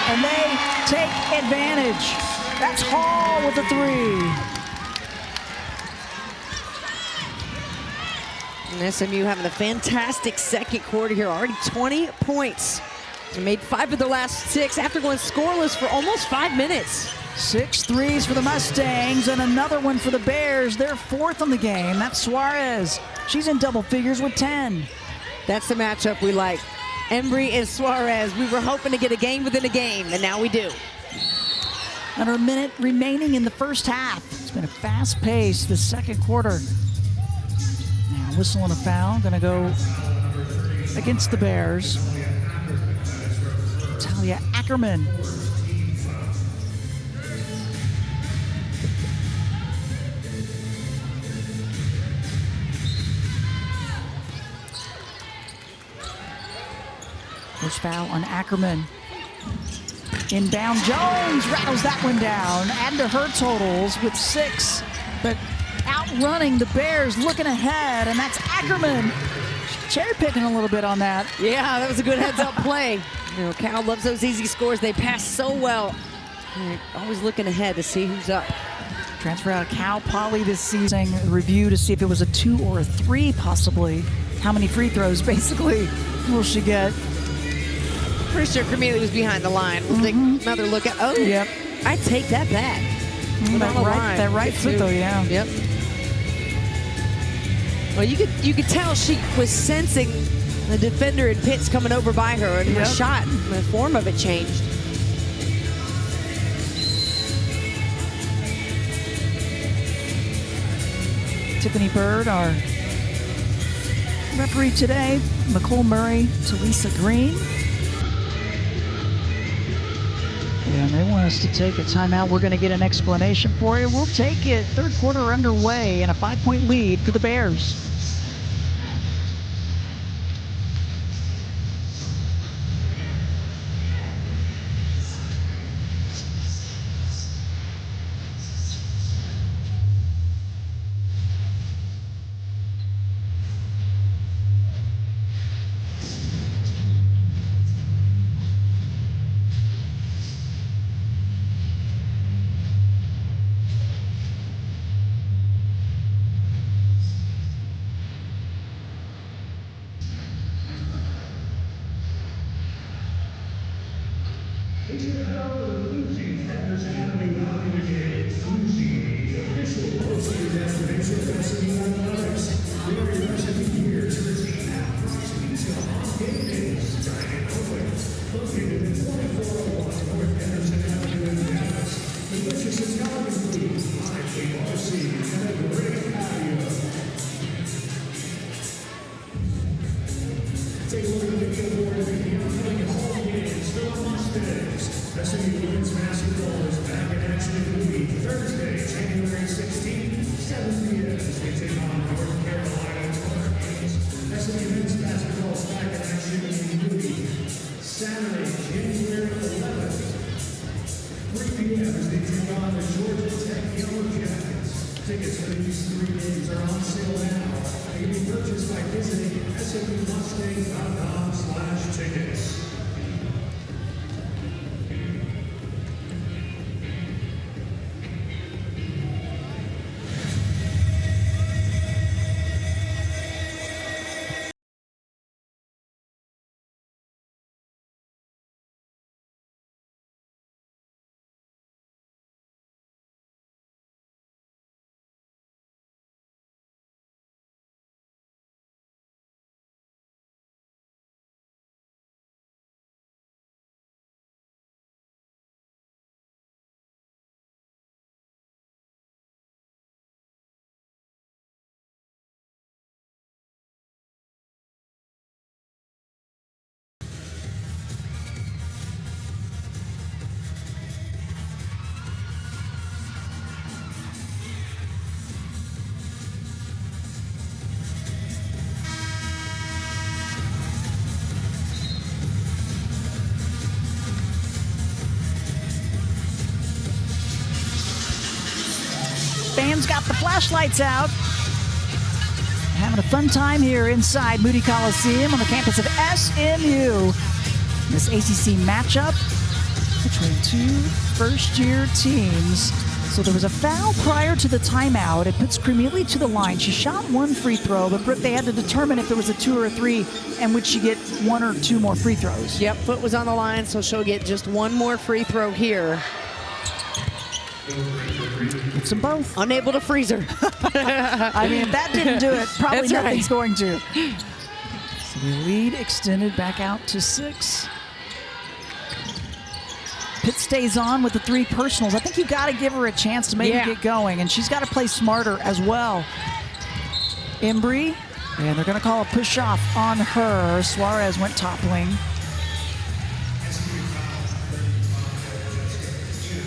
And they take advantage. That's Hall with the 3. And SMU having a fantastic second quarter here. Already 20 points. They made 5 of the last 6 after going scoreless for almost 5 minutes. 6 threes for the Mustangs and another one for the Bears. They're 4th on the game. That's Suarez. She's in double figures with 10. That's the matchup we like. Embry and Suarez. We were hoping to get a game within a game, and now we do. Under a minute remaining in the first half. It's been a fast pace the second quarter. Now whistle and a foul. Gonna go against the Bears. Talia Ackerman. First foul on Ackerman. Inbound, Jones rattles that one down. Add to her totals with 6, but outrunning the Bears, looking ahead, and that's Ackerman. Cherry picking a little bit on that. Yeah, that was a good heads-up play. You know, Cal loves those easy scores. They pass so well. They're always looking ahead to see who's up. Transfer out of Cal Poly this season. Review to see if it was a 2 or a 3 possibly. How many free throws basically will she get? Pretty sure Cornelia was behind the line. We'll take another look at. Oh, Yep. I take that back. That right foot though, yeah. Yep. Well, you could tell she was sensing the defender in Pitts coming over by her, and her shot, the form of it changed. Tiffany Bird, our referee today. Nicole Murray to Lisa Green. Yeah, and they want us to take a timeout. We're going to get an explanation for you. We'll take it. Third quarter underway and a 5-point lead for the Bears. Take a look at the billboard of the upcoming home games for the Mustangs. SMU women's basketball is back in action in Louis Thursday, January 16th, 7 p.m. as they take on North Carolina Mustangs. SMU men's basketball is back in action in Louis Saturday, January 11th, 3 p.m. as they take on the Georgia Tech Yellow Jackets. Tickets for these 3 games are on sale now. They can be purchased by visiting SMUMustangs.com/tickets. Fans got the flashlights out. Having a fun time here inside Moody Coliseum on the campus of SMU. This ACC matchup between 2 first-year teams. So there was a foul prior to the timeout. It puts Cremealy to the line. She shot 1 free throw, but they had to determine if there was a 2 or a 3, and would she get 1 or 2 more free throws. Yep, foot was on the line, so she'll get just 1 more free throw here. It's them both. Unable to freeze her. I mean, if that didn't do it, probably That's nothing's right. going to. So the lead extended back out to 6. Pitt stays on with the 3 personals. I think you got to give her a chance to maybe get going, and she's got to play smarter as well. Embry, and they're going to call a push-off on her. Suarez went toppling.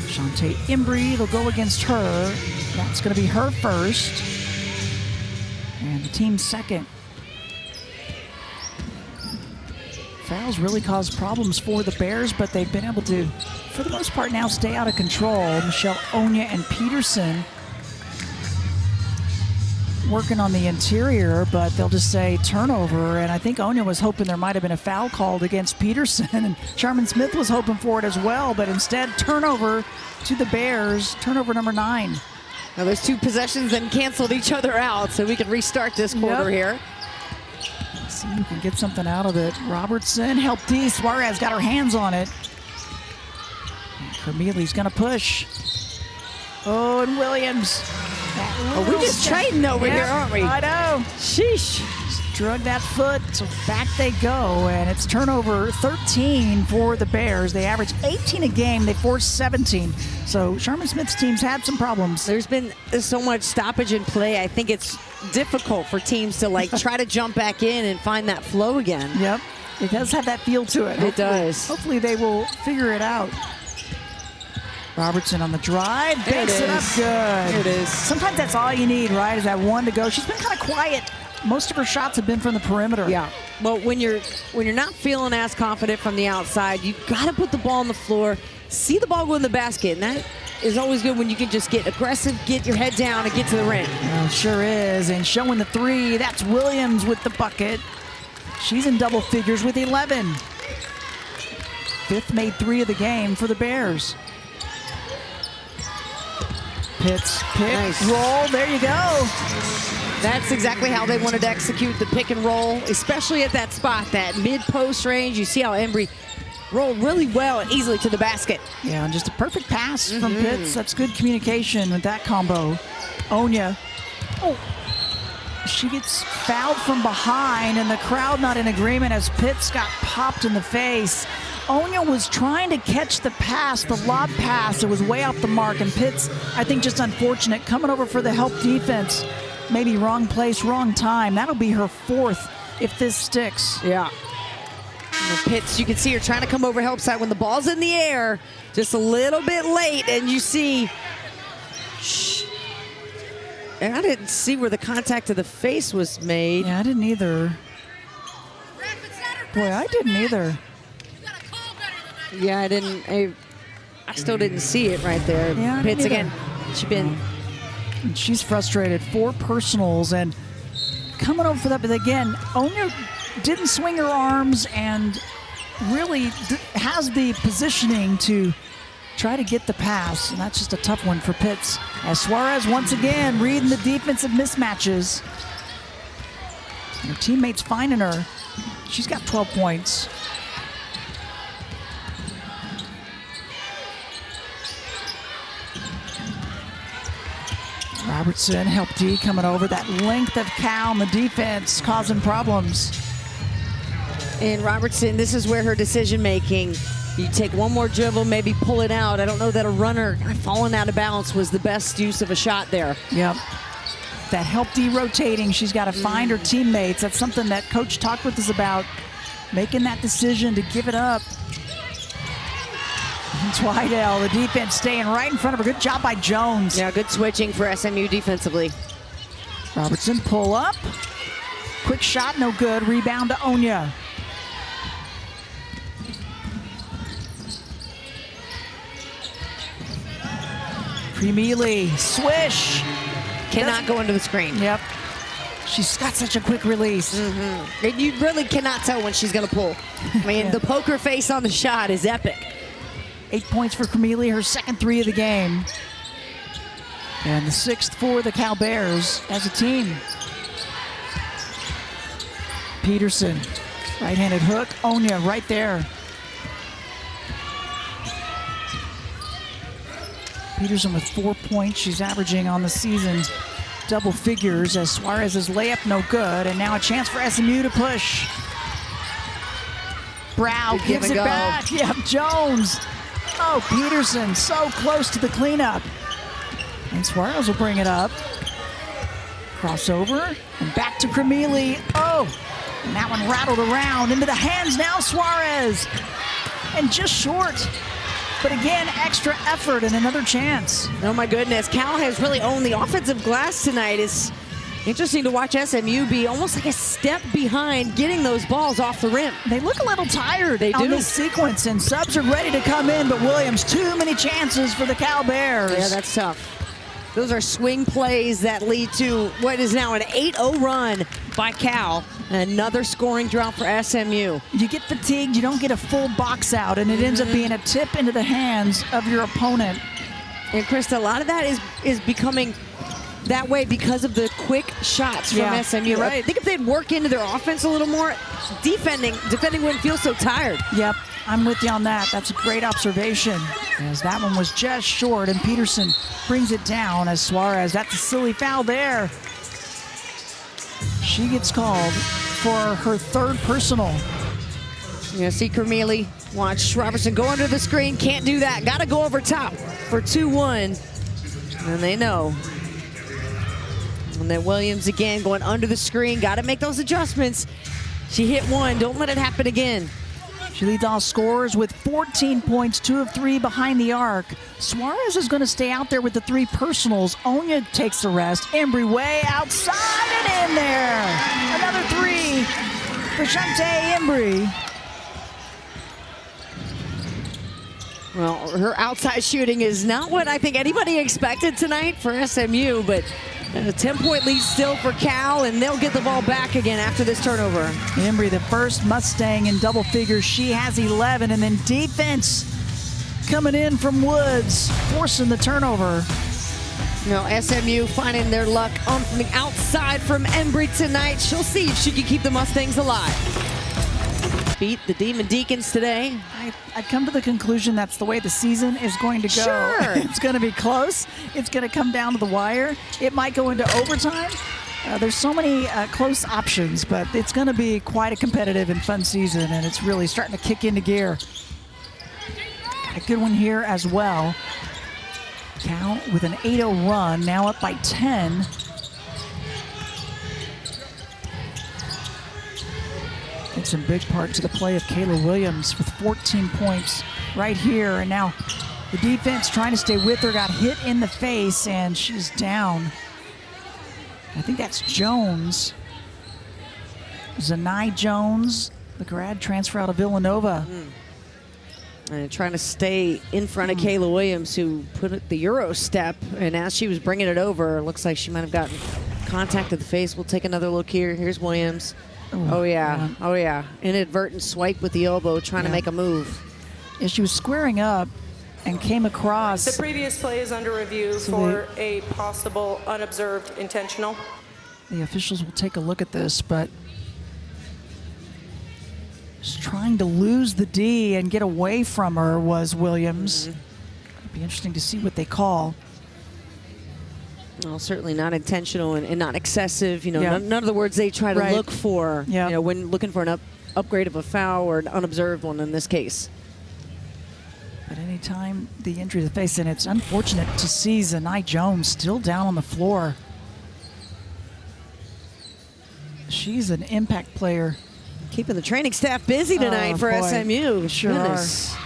Shantae Embry, they'll go against her. That's going to be her first. And the team's second. Fouls really cause problems for the Bears, but they've been able to, for the most part now, stay out of control. Michelle Nya and Peterson working on the interior, but they'll just say turnover. And I think Nya was hoping there might have been a foul called against Peterson, and Sharman Smith was hoping for it as well, but instead turnover to the Bears, turnover number 9. Now those 2 possessions then canceled each other out, so we can restart this quarter here. See if we can get something out of it. Robertson helped D. Suarez got her hands on it. Kermele's gonna push. Oh, and Williams. Oh, we just trading over here, aren't we? I know. Sheesh. Just drug that foot, so back they go, and it's turnover 13 for the Bears. They average 18 a game. They forced 17. So Sharman Smith's team's had some problems. There's been so much stoppage in play. I think it's difficult for teams to like try to jump back in and find that flow again. Yep. It does have that feel to it. It does. Hopefully they will figure it out. Robertson on the drive, banks it up good. There it is. Sometimes that's all you need, right, is that one to go. She's been kind of quiet. Most of her shots have been from the perimeter. Yeah. Well, when you're not feeling as confident from the outside, you got to put the ball on the floor, see the ball go in the basket, and that is always good when you can just get aggressive, get your head down, and get to the rim. Well, sure is, and showing the 3, that's Williams with the bucket. She's in double figures with 11. Fifth made 3 of the game for the Bears. Pitts, pick, nice. Roll, there you go. That's exactly how they wanted to execute the pick and roll, especially at that spot, that mid-post range. You see how Embry rolled really well and easily to the basket. Yeah, and just a perfect pass from Pitts. That's good communication with that combo. Nya, she gets fouled from behind, and the crowd not in agreement as Pitts got popped in the face. Nya was trying to catch the pass, the lob pass. It was way off the mark, and Pitts, I think, just unfortunate, coming over for the help defense. Maybe wrong place, wrong time. That'll be her 4th if this sticks. Yeah. Pitts, you can see her trying to come over help side when the ball's in the air, just a little bit late, and you see, and I didn't see where the contact to the face was made. Yeah, I didn't either. Boy, I didn't either. Yeah, I didn't. I still didn't see it right there. Yeah, Pitts again. She's frustrated. 4 personals and coming over for that. But again, Nya didn't swing her arms and really has the positioning to try to get the pass. And that's just a tough one for Pitts. As Suarez once again reading the defensive mismatches. And her teammates finding her. She's got 12 points. Robertson helped D coming over. That length of Cal on the defense causing problems. And Robertson, this is where her decision making. You take one more dribble, maybe pull it out. I don't know that a runner falling out of balance was the best use of a shot there. Yep. That help D rotating. She's got to find her teammates. That's something that Coach talked with us about. Making that decision to give it up. And Twidale, the defense staying right in front of her. Good job by Jones. Yeah, good switching for SMU defensively. Robertson pull up. Quick shot, no good. Rebound to Nya. Kermele, swish. Cannot go into the screen. Yep. She's got such a quick release. And you really cannot tell when she's going to pull. I mean, the poker face on the shot is epic. 8 points for Kermele, her second 3 of the game. And the 6th for the Cal Bears as a team. Peterson, right-handed hook. Nya right there. Peterson with 4 points. She's averaging on the season double figures as Suarez's layup no good. And now a chance for SMU to push. Brow gives it back. Yep, Jones. Oh, Peterson so close to the cleanup. And Suarez will bring it up. Crossover and back to Kermele. Oh, and that one rattled around into the hands now, Suarez. And just short. But again, extra effort and another chance. Oh my goodness, Cal has really owned the offensive glass tonight. Is Interesting to watch SMU be almost like a step behind getting those balls off the rim. They look a little tired They on do. this sequence, and subs are ready to come in, but Williams, too many chances for the Cal Bears. Yeah, that's tough. Those are swing plays that lead to what is now an 8-0 run by Cal. Another scoring drought for SMU. You get fatigued, you don't get a full box out, and it ends up being a tip into the hands of your opponent. And Krista, a lot of that is becoming that way because of the quick shots from SMU. You're right. I think if they'd work into their offense a little more, defending wouldn't feel so tired. Yep, I'm with you on that. That's a great observation, as that one was just short, and Peterson brings it down as Suarez. That's a silly foul there. She gets called for her third personal. You see Kermele, watch Robertson go under the screen. Can't do that. Got to go over top for 2-1. And they know. And then Williams again going under the screen. Got to make those adjustments. She hit one. Don't let it happen again. She leads all scorers with 14 points, 2 of 3 behind the arc. Suarez is going to stay out there with the 3 personals. Nya takes the rest. Embry way outside and in there. Another 3 for Shante Embry. Well, her outside shooting is not what I think anybody expected tonight for SMU, but a 10-point lead still for Cal, and they'll get the ball back again after this turnover. Embry, the first Mustang in double figures. She has 11, and then defense coming in from Woods, forcing the turnover. You SMU finding their luck on the outside from Embry tonight. She'll see if she can keep the Mustangs alive. Beat the Demon Deacons today. I'd come to the conclusion that's the way the season is going to go. Sure. It's going to be close. It's going to come down to the wire. It might go into overtime. There's so many close options, but it's going to be quite a competitive and fun season, and it's really starting to kick into gear. Got a good one here as well. Cal with an 8-0 run, now up by 10. It's a big part to the play of Kayla Williams with 14 points right here. And now the defense trying to stay with her, got hit in the face, and she's down. I think that's Jones. Zanai Jones, the grad transfer out of Villanova. And trying to stay in front of Kayla Williams, who put it the Euro step. And as she was bringing it over, looks like she might have gotten contact to the face. We'll take another look here. Here's Williams. Oh, yeah. Oh, yeah. Inadvertent swipe with the elbow, trying to make a move. Yeah, she was squaring up and came across. The previous play is under review for a possible unobserved intentional. The officials will take a look at this, but just trying to lose the D and get away from her was Williams. It'd be interesting to see what they call. Well, certainly not intentional and not excessive. None of the words they try to look for. When looking for an upgrade of a foul or an unobserved one in this case. But anytime the injury to the face, and it's unfortunate to see Zanai Jones still down on the floor. She's an impact player. Keeping the training staff busy tonight for boy. SMU. Sure Goodness. are.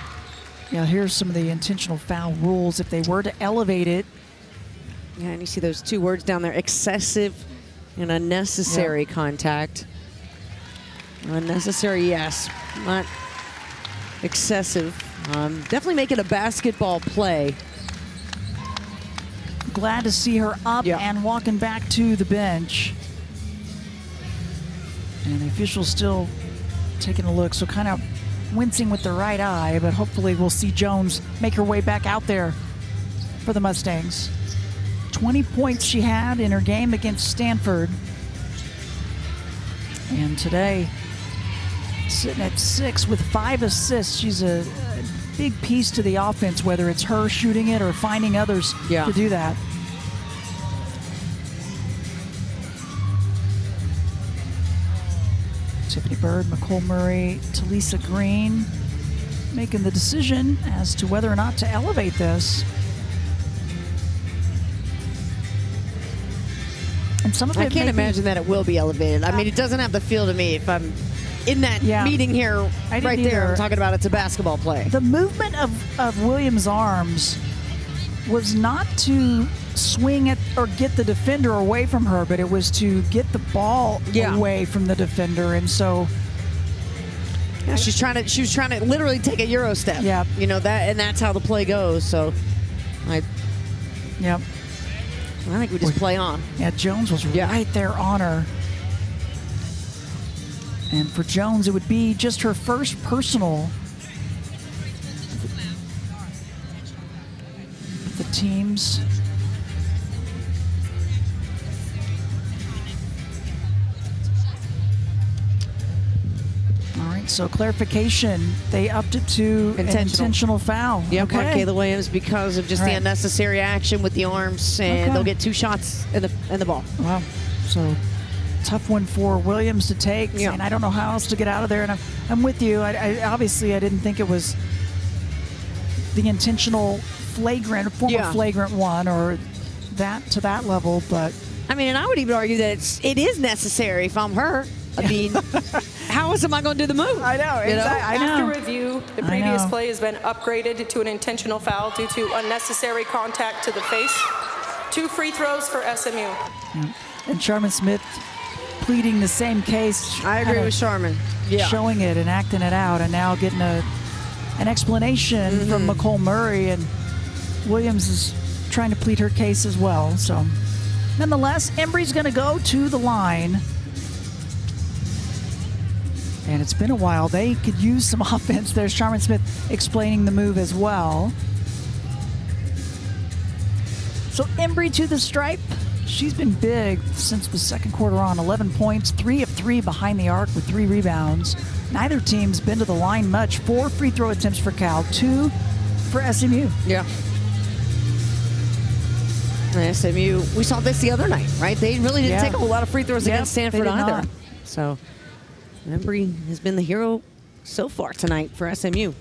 Yeah, here's some of the intentional foul rules. If they were to elevate it. Yeah, and you see those 2 words down there, excessive and unnecessary contact. Unnecessary, yes, not excessive. Definitely make it a basketball play. Glad to see her up and walking back to the bench. And the officials still taking a look, so kind of wincing with the right eye, but hopefully we'll see Jones make her way back out there for the Mustangs. 20 points she had in her game against Stanford. And today, sitting at 6 with 5 assists. She's a big piece to the offense, whether it's her shooting it or finding others to do that. Tiffany Bird, McCole Murray, Talisa Green making the decision as to whether or not to elevate this. And some of it I can't imagine that it will be elevated. I mean, it doesn't have the feel to me if I'm in that meeting here right there. I'm talking about it's a basketball play. The movement of Williams' arms was not to swing it or get the defender away from her, but it was to get the ball away from the defender. And so she was trying to literally take a Euro step. Yeah. You know, that's how the play goes. So I think we just play on. Yeah, Jones was right there on her. And for Jones, it would be just her first personal. The teams. All right, so clarification, they upped it to an intentional foul. Yep, okay. on Kayla Williams because of just the unnecessary action with the arms, and they'll get 2 shots in the ball. Wow, so tough one for Williams to take, Yeah. and I don't know how else to get out of there. And I'm with you. I obviously I didn't think it was the intentional flagrant one or that to that level, but I mean, and I would even argue that it is necessary if I'm her. I mean, how else am I going to do the move? I know, exactly. I know. After review, the previous play has been upgraded to an intentional foul due to unnecessary contact to the face. 2 free throws for SMU. Yeah. And Sharman Smith pleading the same case. I agree with Sharman. Yeah. Showing it and acting it out, and now getting an explanation from McCole Murray, and Williams is trying to plead her case as well. So, nonetheless, Embry's going to go to the line. And it's been a while. They could use some offense. There's Sharman Smith explaining the move as well. So Embry to the stripe. She's been big since the second quarter on. 11 points, 3 of 3 behind the arc with 3 rebounds. Neither team's been to the line much. 4 free throw attempts for Cal, 2 for SMU. Yeah. And SMU, we saw this the other night, right? They really didn't take a whole lot of free throws against Stanford either. Not. So Embry has been the hero so far tonight for SMU.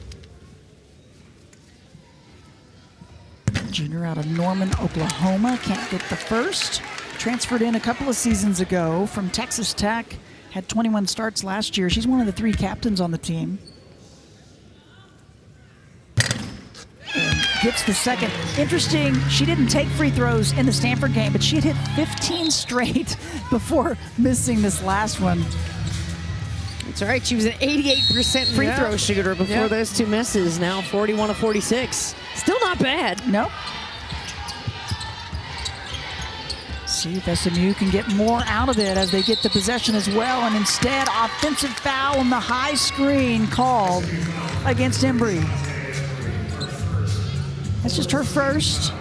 Junior out of Norman, Oklahoma. Can't get the first. Transferred in a couple of seasons ago from Texas Tech. Had 21 starts last year. She's one of the 3 captains on the team. And gets the second. Interesting, she didn't take free throws in the Stanford game, but she had hit 15 straight before missing this last one. That's right. She was an 88% free throw shooter before those 2 misses. Now 41 of 46. Still not bad. Nope. See if SMU can get more out of it as they get the possession as well. And instead, offensive foul on the high screen called against Embry. That's just her first,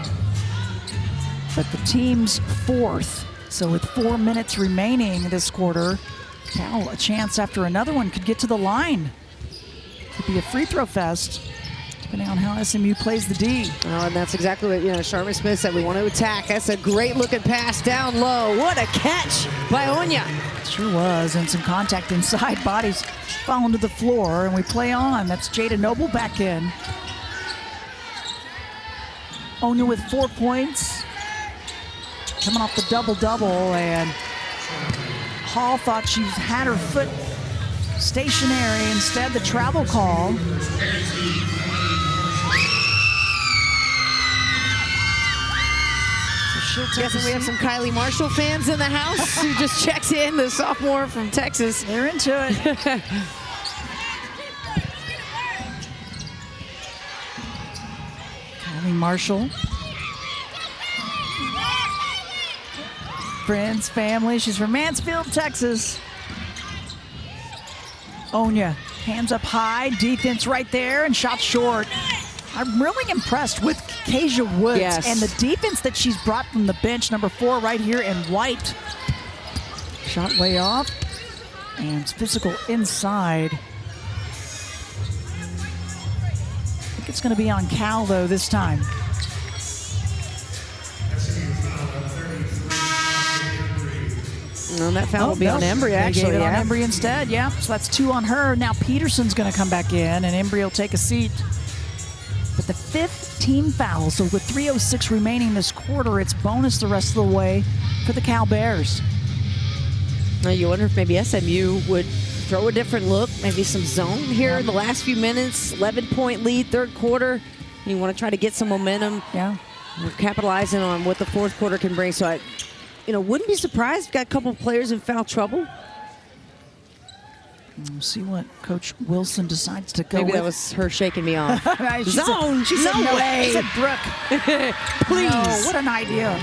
but the team's 4th. So with 4 minutes remaining this quarter, Cal a chance after another one could get to the line. Could be a free throw fest, depending on how SMU plays the D. Oh, and that's exactly what Sharman Smith said. We want to attack. That's a great looking pass down low. What a catch by Nya. Sure was, and some contact inside. Bodies falling to the floor, and we play on. That's Jada Noble back in. Nya with 4 points, coming off the double-double, and Hall thought she had her foot stationary. Instead, the travel call. Guessing we have some Kylie Marshall fans in the house who just checked in, the sophomore from Texas. They're into it. Kylie Marshall. Friends, family. She's from Mansfield, Texas. Nya, hands up high, defense right there, and shot short. I'm really impressed with Kasia Woods and the defense that she's brought from the bench. Number 4 right here in white. Shot way off, and it's physical inside. I think it's going to be on Cal, though, this time. And that foul will be on Embry, actually. They gave it on Embry instead, So that's 2 on her. Now Peterson's going to come back in, and Embry will take a seat. But the 5th team foul, so with 3:06 remaining this quarter, it's bonus the rest of the way for the Cal Bears. Now you wonder if maybe SMU would throw a different look, maybe some zone here in the last few minutes. 11-point lead, 3rd quarter. You want to try to get some momentum. Yeah. We're capitalizing on what the fourth quarter can bring. So I, wouldn't be surprised if got a couple of players in foul trouble. We'll see what Coach Wilson decides to go Maybe with. that was her shaking me off. Zone. She said, no way. She said, Brooke. Please. No, what an idea.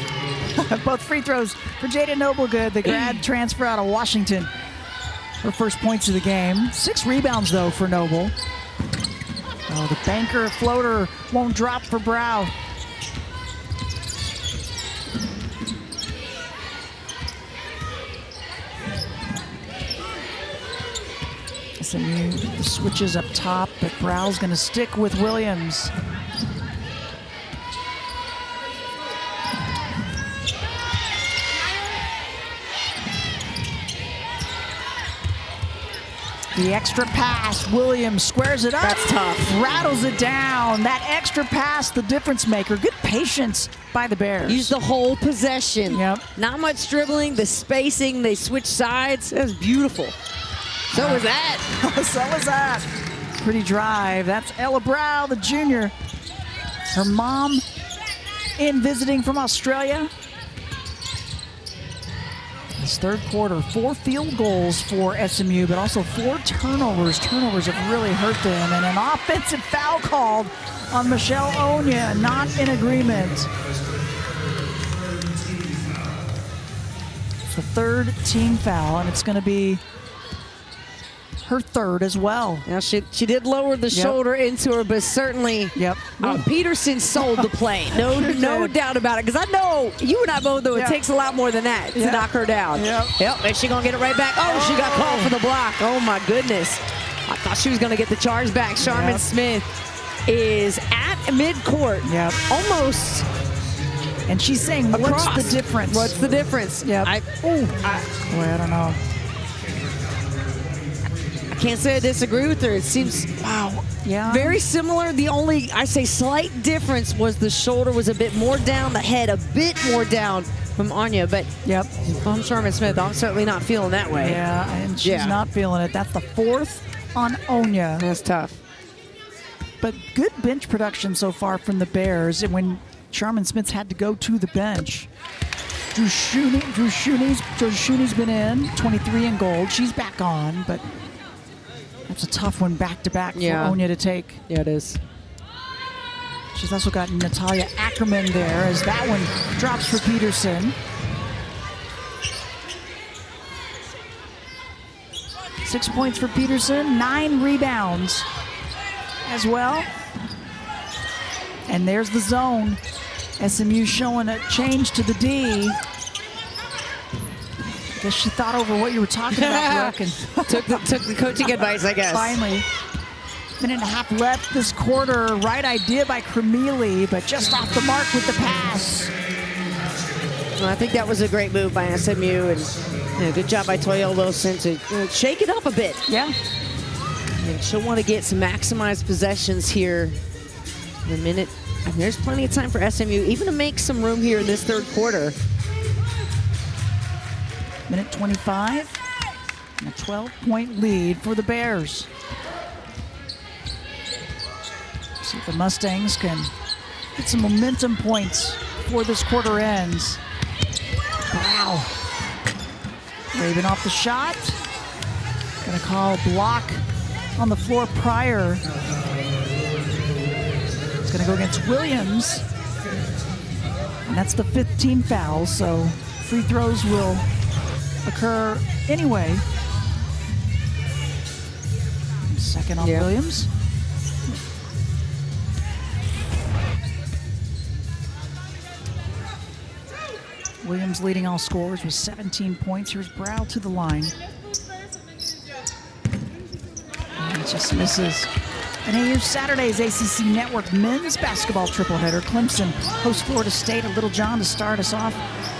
Both free throws for Jada Noblegood, the grad transfer out of Washington. Her first points of the game. 6 rebounds, though, for Noble. Oh, the banker floater won't drop for Brow. SMU, the switches up top, but Brow's going to stick with Williams. The extra pass, Williams squares it up. That's tough. Rattles it down. That extra pass, the difference maker. Good patience by the Bears. Use the whole possession. Yep. Not much dribbling, the spacing, they switch sides. That was beautiful. So was that. So was that. Pretty drive. That's Ella Brow, the junior. Her mom in visiting from Australia. This third quarter, 4 field goals for SMU, but also 4 turnovers. Turnovers have really hurt them. And an offensive foul called on Michelle Nya, not in agreement. It's the third team foul, and it's going to be her third as well. Now she did lower the shoulder into her, but certainly Peterson sold the play. No doubt about it. Because I know you and I both know it takes a lot more than that to knock her down. Yep. And she gonna get it right back. Oh, she got called for the block. Oh my goodness. I thought she was gonna get the charge back. Sharman Smith is at midcourt. Almost. And she's saying, what's the difference? What's the difference? Boy, I don't know. Can't say I disagree with her. It seems very similar. The only, I say, slight difference was the shoulder was a bit more down, the head a bit more down from Anya. But if I'm Sharman Smith, I'm certainly not feeling that way. Yeah, and she's not feeling it. That's the 4th on Anya. That's tough. But good bench production so far from the Bears. And when Sharman Smith's had to go to the bench, Drew Shooney's been in, 23 in gold. She's back on, but that's a tough one back-to-back for Anya to take. Yeah, it is. She's also got Natalia Ackerman there as that one drops for Peterson. 6 points for Peterson, 9 rebounds as well. And there's the zone. SMU showing a change to the D. I guess she thought over what you were talking about, Brooke, and took the coaching advice, I guess. Finally. Minute and a half left this quarter. Right idea by Cremili, but just off the mark with the pass. Well, I think that was a great move by SMU, and good job by Toya Wilson to shake it up a bit. Yeah. And she'll want to get some maximized possessions here in a minute. And there's plenty of time for SMU, even to make some room here in this third quarter. Minute 25, and a 12-point lead for the Bears. See if the Mustangs can get some momentum points before this quarter ends. Wow. Waving off the shot. Gonna call a block on the floor prior. It's gonna go against Williams. And that's the 5th team foul, so free throws will occur anyway. Second on Williams. Williams leading all scorers with 17 points. Here's Brow to the line. And it just misses. And here's Saturday's ACC Network men's basketball tripleheader. Clemson hosts Florida State at Little John to start us off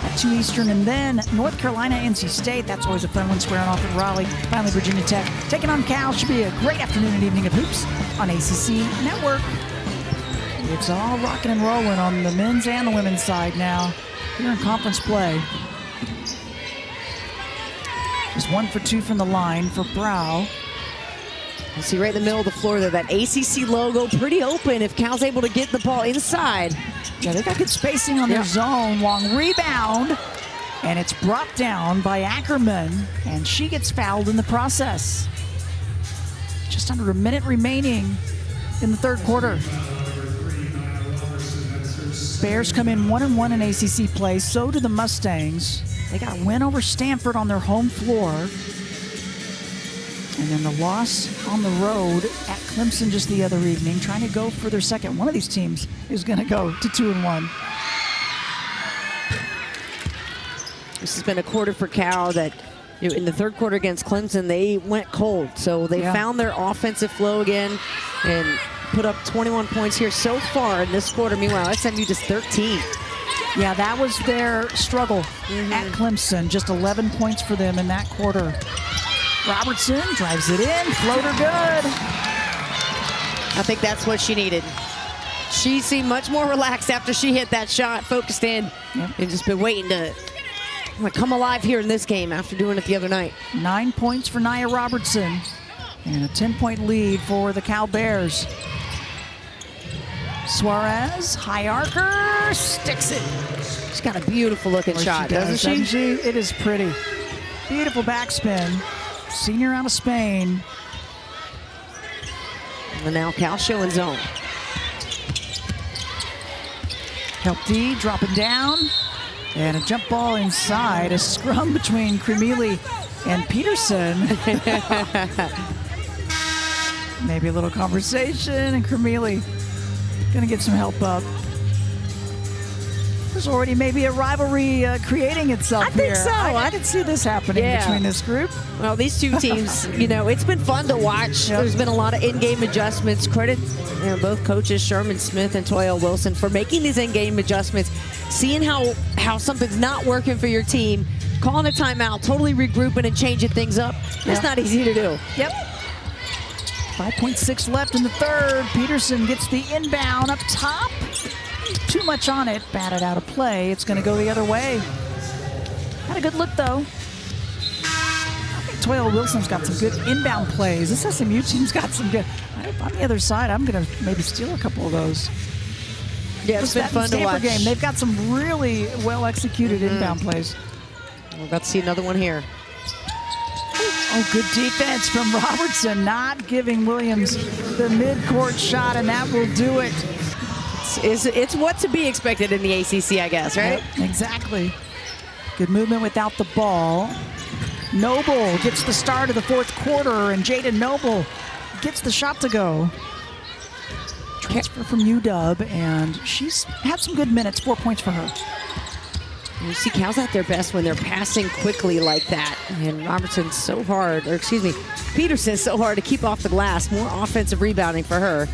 at 2 Eastern. And then North Carolina, NC State. That's always a fun one, squaring off at Raleigh. Finally, Virginia Tech taking on Cal. Should be a great afternoon and evening of hoops on ACC Network. It's all rocking and rolling on the men's and the women's side now here in conference play. Just 1 for 2 from the line for Brow. You see right in the middle of the floor there, that ACC logo pretty open if Cal's able to get the ball inside. Yeah, they got good spacing on their zone. Long rebound, and it's brought down by Ackerman, and she gets fouled in the process. Just under a minute remaining in the third quarter. Bears come in 1-1 in ACC play. So do the Mustangs. They got a win over Stanford on their home floor. And then the loss on the road at Clemson just the other evening, trying to go for their second. One of these teams is going to go to 2-1. This has been a quarter for Cal that, you know, in the third quarter against Clemson, they went cold. So they found their offensive flow again and put up 21 points here so far in this quarter. Meanwhile, SMU just 13. Yeah, that was their struggle at Clemson. Just 11 points for them in that quarter. Robertson drives it in, floater good. I think that's what she needed. She seemed much more relaxed after she hit that shot, focused in, and just been waiting to come alive here in this game after doing it the other night. 9 points for Nya Robertson and a 10-point lead for the Cal Bears. Suarez, high arcer, sticks it. She's got a beautiful looking shot, doesn't she? It is pretty. Beautiful backspin. Senior out of Spain. And now Cal showing zone. Help D dropping down. And a jump ball inside. A scrum between Cremili and Peterson. Maybe a little conversation, and Cremili gonna get some help up. There's already maybe a rivalry creating itself here. I think so. I could see this happening between this group. Well, these two teams, you know, it's been fun to watch. There's been a lot of in-game adjustments. Credit, you know, both coaches, Sherman Smith and Toya Wilson, for making these in-game adjustments, seeing how something's not working for your team, calling a timeout, totally regrouping and changing things up. That's not easy to do. 5.6 left in the third. Peterson gets the inbound up top. Too much on it, batted out of play. It's going to go the other way. Had a good look, though. I think Toya Wilson's got some good inbound plays. This SMU team's got some good. On the other side, I'm going to maybe steal a couple of those. Yeah, it's been fun to watch. Game. They've got some really well-executed inbound plays. We're about to see another one here. Oh, good defense from Robertson, not giving Williams the mid-court shot, and that will do it. It's what to be expected in the ACC, I guess, right? Yep, exactly. Good movement without the ball. Noble gets the start of the fourth quarter, and Jada Noble gets the shot to go. Transfer from UW, and she's had some good minutes. 4 points for her. You see Cal's at their best when they're passing quickly like that. And Robertson's so hard, or excuse me, Peterson's so hard to keep off the glass. More offensive rebounding for her.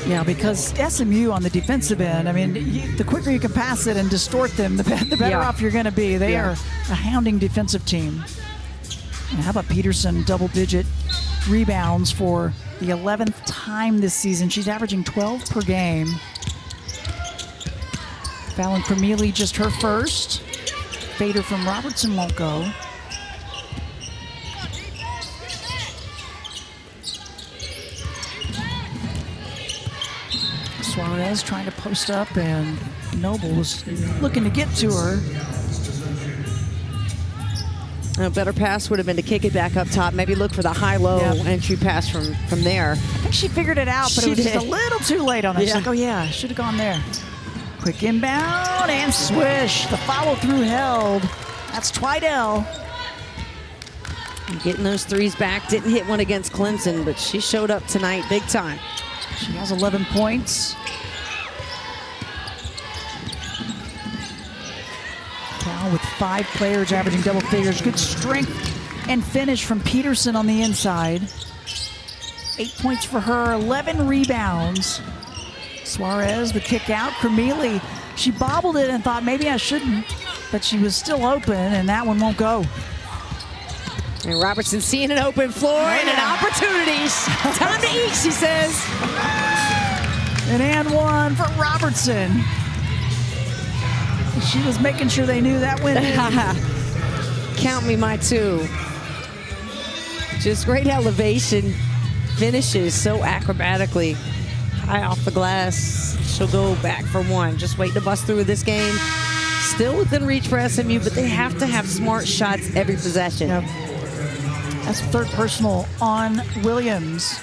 Yeah, because SMU on the defensive end, I mean, the quicker you can pass it and distort them, the better off you're going to be. They are a hounding defensive team. And how about Peterson, double-digit rebounds for the 11th time this season. She's averaging 12 per game. Fallon Cremili, just her first. Fader from Robertson won't go. Suarez trying to post up, and Noble was looking to get to her. A better pass would have been to kick it back up top, maybe look for the high-low entry pass from there. I think she figured it out, but it was just a little too late on it. She's like, oh yeah, should have gone there. Quick inbound and swish. The follow-through held. That's Twidale. Getting those threes back. Didn't hit one against Clemson, but she showed up tonight big time. She has 11 points. Cal with 5 players averaging double figures. Good strength and finish from Peterson on the inside. 8 points for her, 11 rebounds. Suarez, the kick out. Cremili, she bobbled it and thought maybe I shouldn't, but she was still open, and that one won't go. And Robertson seeing an open floor and an opportunity. Time to eat, she says. And one for Robertson. She was making sure they knew that went in. Count me my two. Just great elevation. Finishes so acrobatically. High off the glass. She'll go back for one. Just waiting to bust through this game. Still within reach for SMU, but they have to have smart shots every possession. Yep. That's third personal on Williams.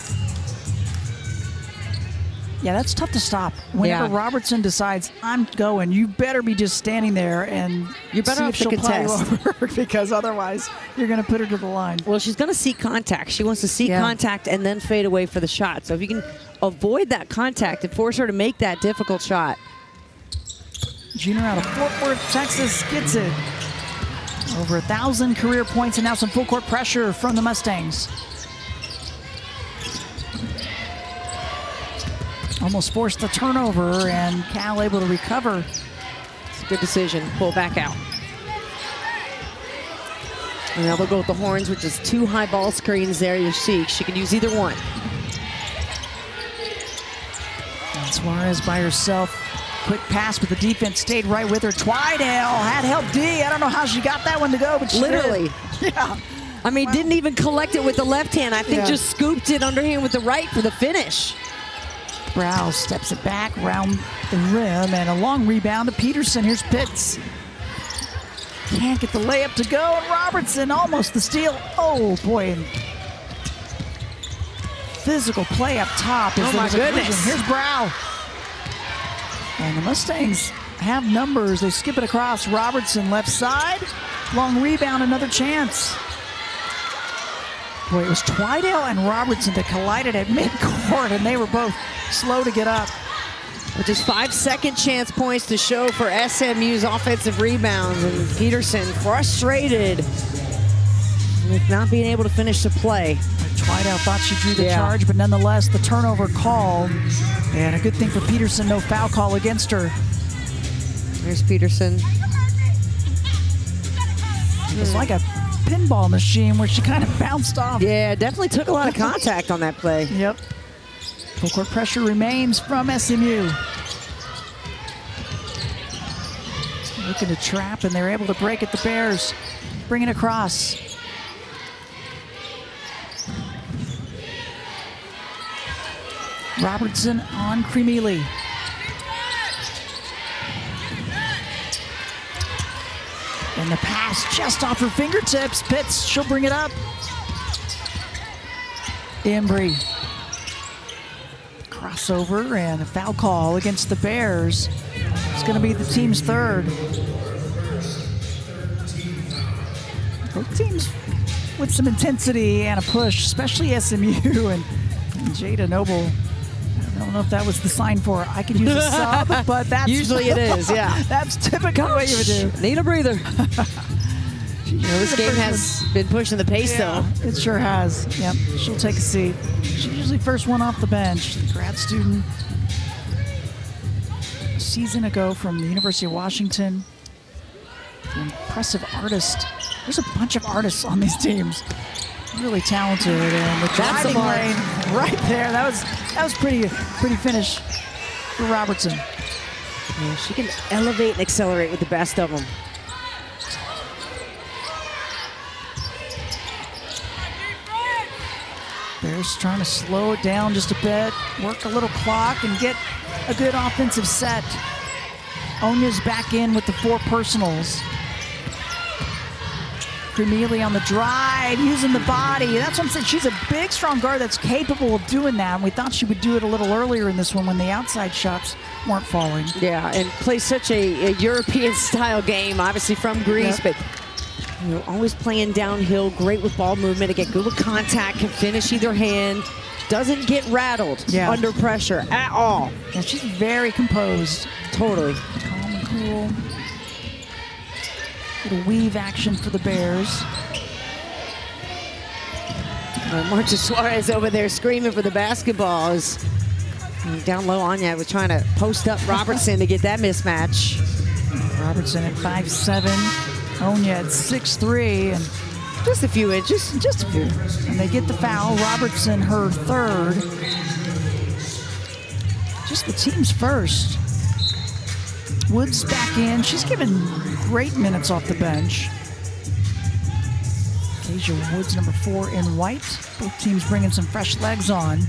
Yeah, that's tough to stop. Whenever Robertson decides, I'm going, you better be just standing there and you better see have if she'll to plow you contest. over, because otherwise you're going to put her to the line. Well, she's going to seek contact. She wants to seek contact and then fade away for the shot. So if you can avoid that contact and force her to make that difficult shot. Junior out of Fort Worth, Texas, gets it. Over 1,000 career points, and now some full court pressure from the Mustangs. Almost forced the turnover, and Cal able to recover. It's a good decision. Pull back out. And now they'll go with the horns, which is 2 high ball screens there. You see, she can use either one. And Suarez by herself. Quick pass, but the defense stayed right with her. Twidale had help D. I don't know how she got that one to go, but she literally did. Yeah. I mean, didn't even collect it with the left hand. I think just scooped it underhand with the right for the finish. Brow steps it back around the rim, and a long rebound to Peterson. Here's Pitts. Can't get the layup to go, and Robertson almost the steal. Oh boy. Physical play up top. Oh my goodness. Here's Brow. And the Mustangs have numbers. They skip it across. Robertson left side. Long rebound, another chance. Boy, it was Twidale and Robertson that collided at midcourt, and they were both slow to get up. With just 5-second chance points to show for SMU's offensive rebounds. And Peterson frustrated with not being able to finish the play. Twidale thought she drew the charge, but nonetheless, the turnover called. And a good thing for Peterson, no foul call against her. There's Peterson. It's like a pinball machine where she kind of bounced off. Yeah, definitely took a lot of contact on that play. Yep. Full court pressure remains from SMU. Looking to trap, and they're able to break it. The Bears bring it across. Robertson on Cremealy. And the pass just off her fingertips. Pitts, she'll bring it up. Embry. Crossover and a foul call against the Bears. It's going to be the team's third. Both teams with some intensity and a push, especially SMU and Jada Noble. I don't know if that was the sign for I could use a sub, but that's usually it is, yeah. That's typically what you would do. Need a breather. This game has been pushing the pace, though. It sure has. Yep, she'll take a seat. She's usually first one off the bench. Grad student, a season ago from the University of Washington. Impressive artist. There's a bunch of artists on these teams. Really talented, and the driving lane right there. That was pretty finish for Robertson. Yeah, she can elevate and accelerate with the best of them. Bears trying to slow it down just a bit, work a little clock, and get a good offensive set. Onya's back in with the 4 personals. Cremealy on the drive, using the body. That's what I'm saying. She's a big, strong guard that's capable of doing that. And we thought she would do it a little earlier in this one when the outside shots weren't falling. Yeah, and plays such a European-style game, obviously from Greece, but always playing downhill, great with ball movement, again, good with contact, can finish either hand, doesn't get rattled under pressure at all. Yeah, she's very composed. Totally. Calm and cool. Little weave action for the Bears. Marta Suarez over there screaming for the basketball. Down low, Nya was trying to post up Robertson to get that mismatch. Robertson at 5'7", Nya at 6'3", and just a few inches. Just a few. And they get the foul. Robertson, her third. Just the team's first. Woods back in. She's given great minutes off the bench. Asia Woods, number 4 in white. Both teams bringing some fresh legs on.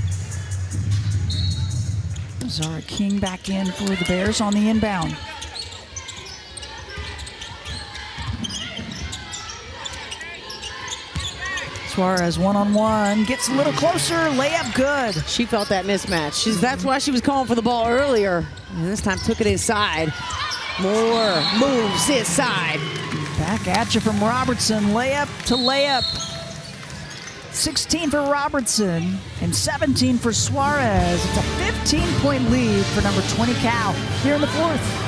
Zara King back in for the Bears on the inbound. Suarez one-on-one, gets a little closer, layup good. She felt that mismatch. That's why she was calling for the ball earlier. And this time took it inside. More moves inside. Back at you from Robertson, layup to layup. 16 for Robertson and 17 for Suarez. It's a 15-point lead for number 20 Cal here in the fourth.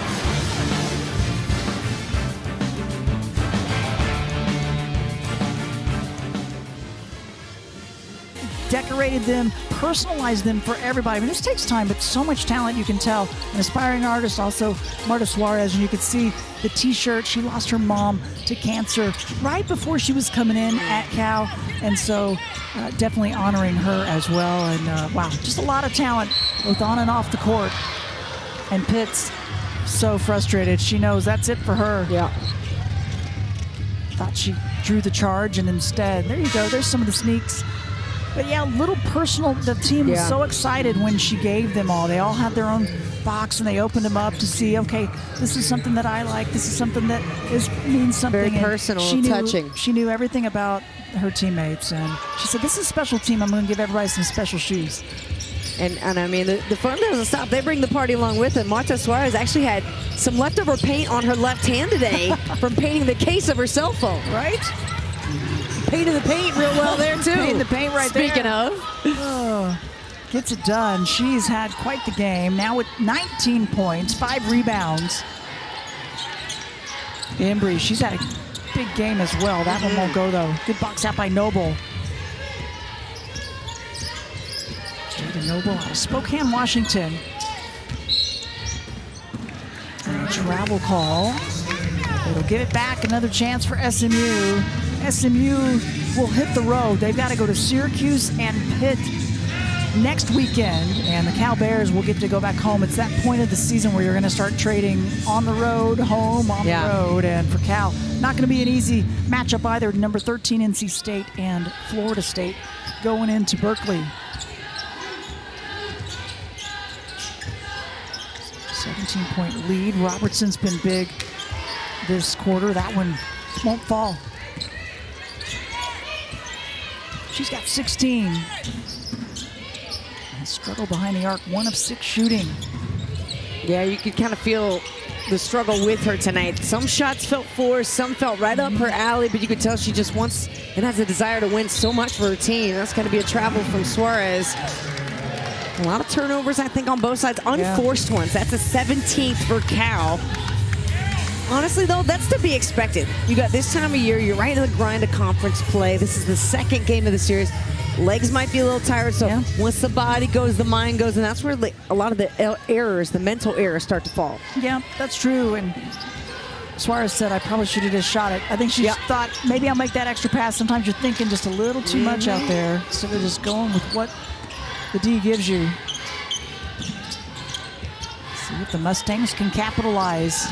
Decorated them, personalized them for everybody. I mean, this takes time, but so much talent, you can tell. An aspiring artist, also Marta Suarez, and you can see the t-shirt. She lost her mom to cancer right before she was coming in at Cal, and so definitely honoring her as well. And wow, just a lot of talent, both on and off the court. And Pitts, so frustrated. She knows that's it for her. Yeah. Thought she drew the charge, and instead, there you go, there's some of the sneaks. But yeah, little personal, the team was so excited when she gave them all. They all had their own box and they opened them up to see, okay, this is something that I like. This is something that means something. Very personal, touching. She knew everything about her teammates. And she said, this is a special team. I'm going to give everybody some special shoes. And I mean, the fun doesn't stop. They bring the party along with them. Marta Suarez actually had some leftover paint on her left hand today from painting the case of her cell phone. Right? Painted the paint real well there, too. Painted the paint right there. Speaking of. Oh, gets it done. She's had quite the game. Now with 19 points, 5 rebounds. Embry, she's had a big game as well. That one won't go, though. Good box out by Noble. Jada Noble out of Spokane, Washington. And a travel call. It'll give it back. Another chance for SMU. SMU will hit the road. They've got to go to Syracuse and Pitt next weekend, and the Cal Bears will get to go back home. It's that point of the season where you're going to start trading on the road, home, on the road, and for Cal, not going to be an easy matchup either. Number 13 NC State and Florida State going into Berkeley. 17-point lead. Robertson's been big this quarter. That one won't fall. She's got 16. And struggle behind the arc, 1 of 6 shooting. Yeah, you could kind of feel the struggle with her tonight. Some shots felt forced, some felt right up her alley, but you could tell she just wants and has a desire to win so much for her team. That's going to be a travel from Suarez. A lot of turnovers, I think, on both sides. Unforced ones. That's a 17th for Cal. Honestly, though, that's to be expected. You got this time of year, you're right in the grind of conference play. This is the second game of the series. Legs might be a little tired, so once the body goes, the mind goes, and that's where a lot of the errors, the mental errors, start to fall. Yeah, that's true. And Suarez said, I probably should have just shot it. I think she thought, maybe I'll make that extra pass. Sometimes you're thinking just a little too much out there, instead of just going with what the D gives you. See if the Mustangs can capitalize.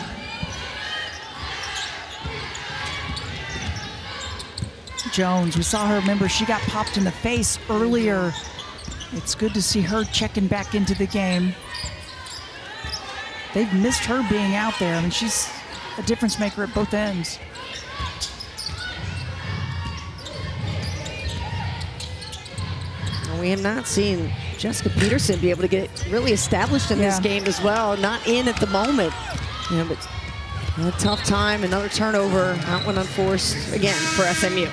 Jones, we saw her, remember, she got popped in the face earlier. It's good to see her checking back into the game. They've missed her being out there. I mean, she's a difference maker at both ends. We have not seen Jessica Peterson be able to get really established in this game as well. Not in at the moment. Yeah, but a tough time, another turnover, that one unforced again for SMU.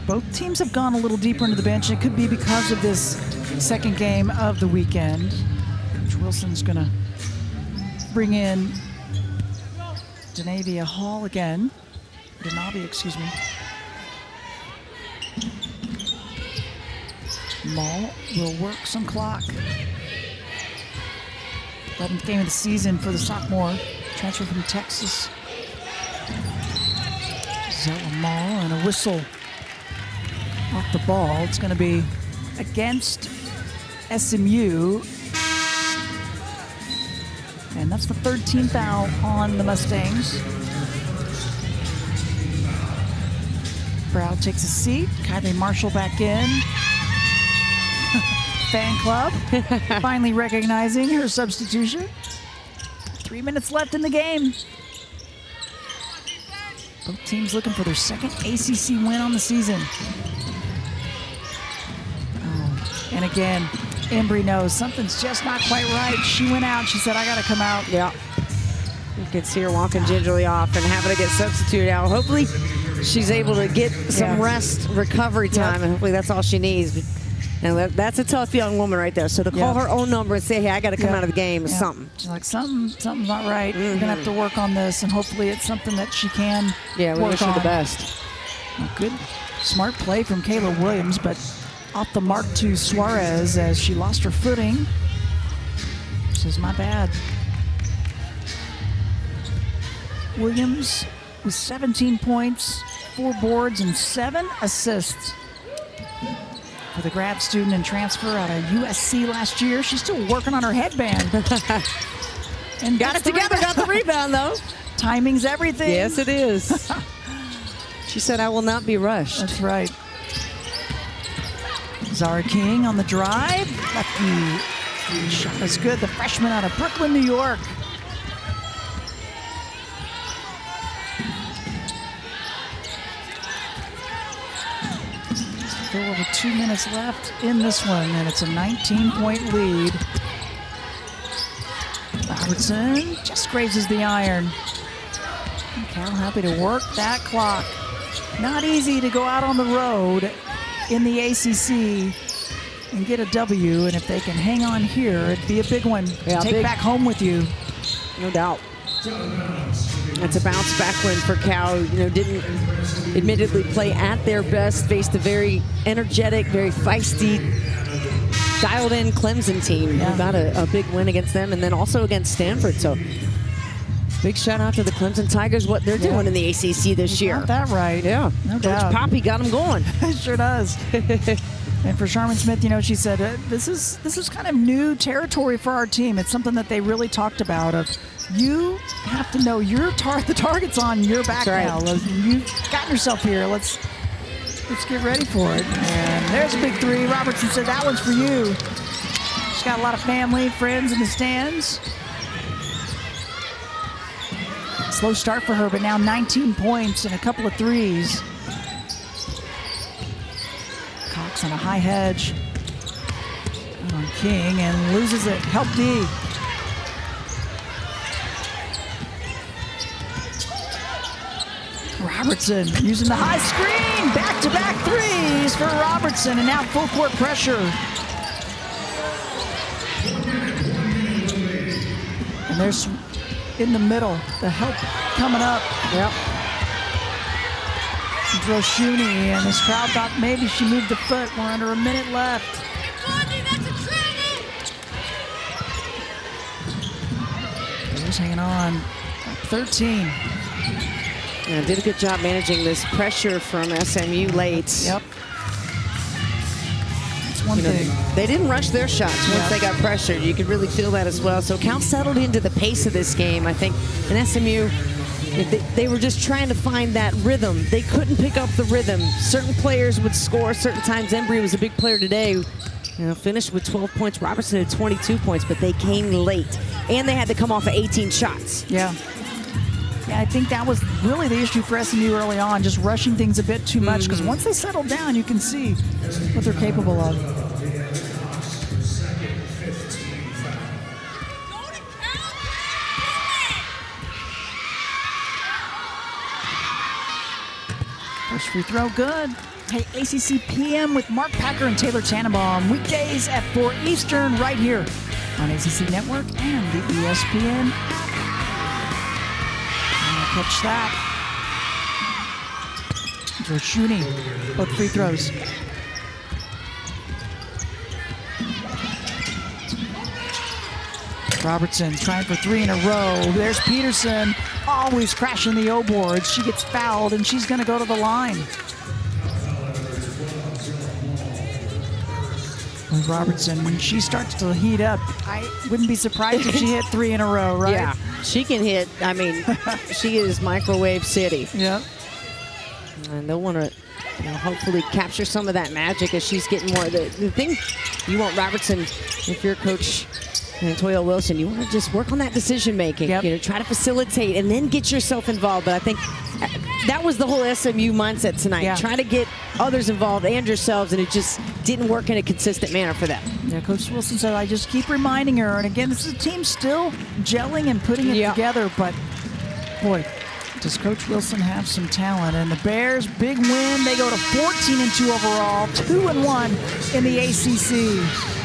Both teams have gone a little deeper into the bench. It could be because of this second game of the weekend. Coach Wilson's gonna bring in Denavia Hall again. Denavia, excuse me. Mall will work some clock. 11th game of the season for the sophomore, transfer from Texas. Zella Mall, and a whistle off the ball. It's going to be against SMU. And that's the third team foul on the Mustangs. Sprout takes a seat. Kylie Marshall back in. Fan club finally recognizing her substitution. 3 minutes left in the game. Both teams looking for their second ACC win on the season. Oh, and again, Embry knows something's just not quite right. She went out. She said, I got to come out. Yeah. You can see her walking gingerly off and having to get substituted out. Hopefully she's able to get some rest, recovery time, and hopefully that's all she needs. And that's a tough young woman right there. So to call her own number and say, hey, I got to come out of the game is something. She's like, something's not right. We're going to have to work on this, and hopefully it's something that she can work we wish her on. the best. Good, smart play from Kayla Williams, but off the mark to Suarez as she lost her footing. She says, my bad. Williams with 17 points, 4 boards, and 7 assists. For the grad student and transfer out of USC last year. She's still working on her headband. And got it together, got the rebound though. Timing's everything. Yes, it is. She said, I will not be rushed. That's right. Zara King on the drive. Lefty shot is good. The freshman out of Brooklyn, New York. Still over 2 minutes left in this one, and it's a 19-point lead. Robertson just grazes the iron. And Cal happy to work that clock. Not easy to go out on the road in the ACC and get a W, and if they can hang on here, it'd be a big one to take back home with you. No doubt. It's a bounce back win for Cal. You know, didn't admittedly play at their best, faced a very energetic, very feisty, dialed-in Clemson team. Yeah. We got a big win against them, and then also against Stanford. So big shout out to the Clemson Tigers, what they're doing in the ACC this year. Got that right. Yeah, No Coach doubt. Poppy got them going. It sure does. And for Charmin Smith, you know, she said, this is kind of new territory for our team. It's something that they really talked about of you have to know the target's on your back now. You've gotten yourself here. Let's get ready for it. And there's a big 3. Robertson said that one's for you. She's got a lot of family, friends in the stands. Slow start for her, but now 19 points and a couple of threes. Cox on a high hedge on King and loses it. Help D. Robertson using the high screen. Back-to-back threes for Robertson, and now full court pressure. And there's in the middle, the help coming up. Yep. Droshuni, and this crowd thought maybe she moved the foot. We're under a minute left. Bears hanging on. Up 13. Yeah, did a good job managing this pressure from SMU late. Yep. That's one thing. They didn't rush their shots once they got pressured. You could really feel that as well. So Cal settled into the pace of this game. I think in SMU, they were just trying to find that rhythm. They couldn't pick up the rhythm. Certain players would score certain times. Embry was a big player today. You know, finished with 12 points. Robertson had 22 points, but they came late. And they had to come off of 18 shots. Yeah. Yeah, I think that was really the issue for SMU early on, just rushing things a bit too much, because once they settle down, you can see what they're capable of. First free throw, good. Hey, ACC PM with Mark Packer and Taylor Tannenbaum, weekdays at 4 Eastern, right here on ACC Network and the ESPN app. Catch that. Droshuni, both free throws. Robertson trying for 3 in a row. There's Peterson, always crashing the O boards. She gets fouled, and she's going to go to the line. With Robertson, when she starts to heat up, I wouldn't be surprised if she hit 3 in a row, right? Yeah, she can hit. I mean, she is microwave city. Yeah. And they'll want to hopefully capture some of that magic as she's getting more. The thing you want, Robertson, if you're Coach Toya Wilson, you want to just work on that decision making. Try to facilitate and then get yourself involved. But I think that was the whole SMU mindset tonight. Try to get others involved and yourselves, and it just didn't work in a consistent manner for them. Yeah, Coach Wilson said, I just keep reminding her. And again, this is a team still gelling and putting it together. But boy, does Coach Wilson have some talent. And the Bears, big win. They go to 14-2 overall, 2-1 in the ACC.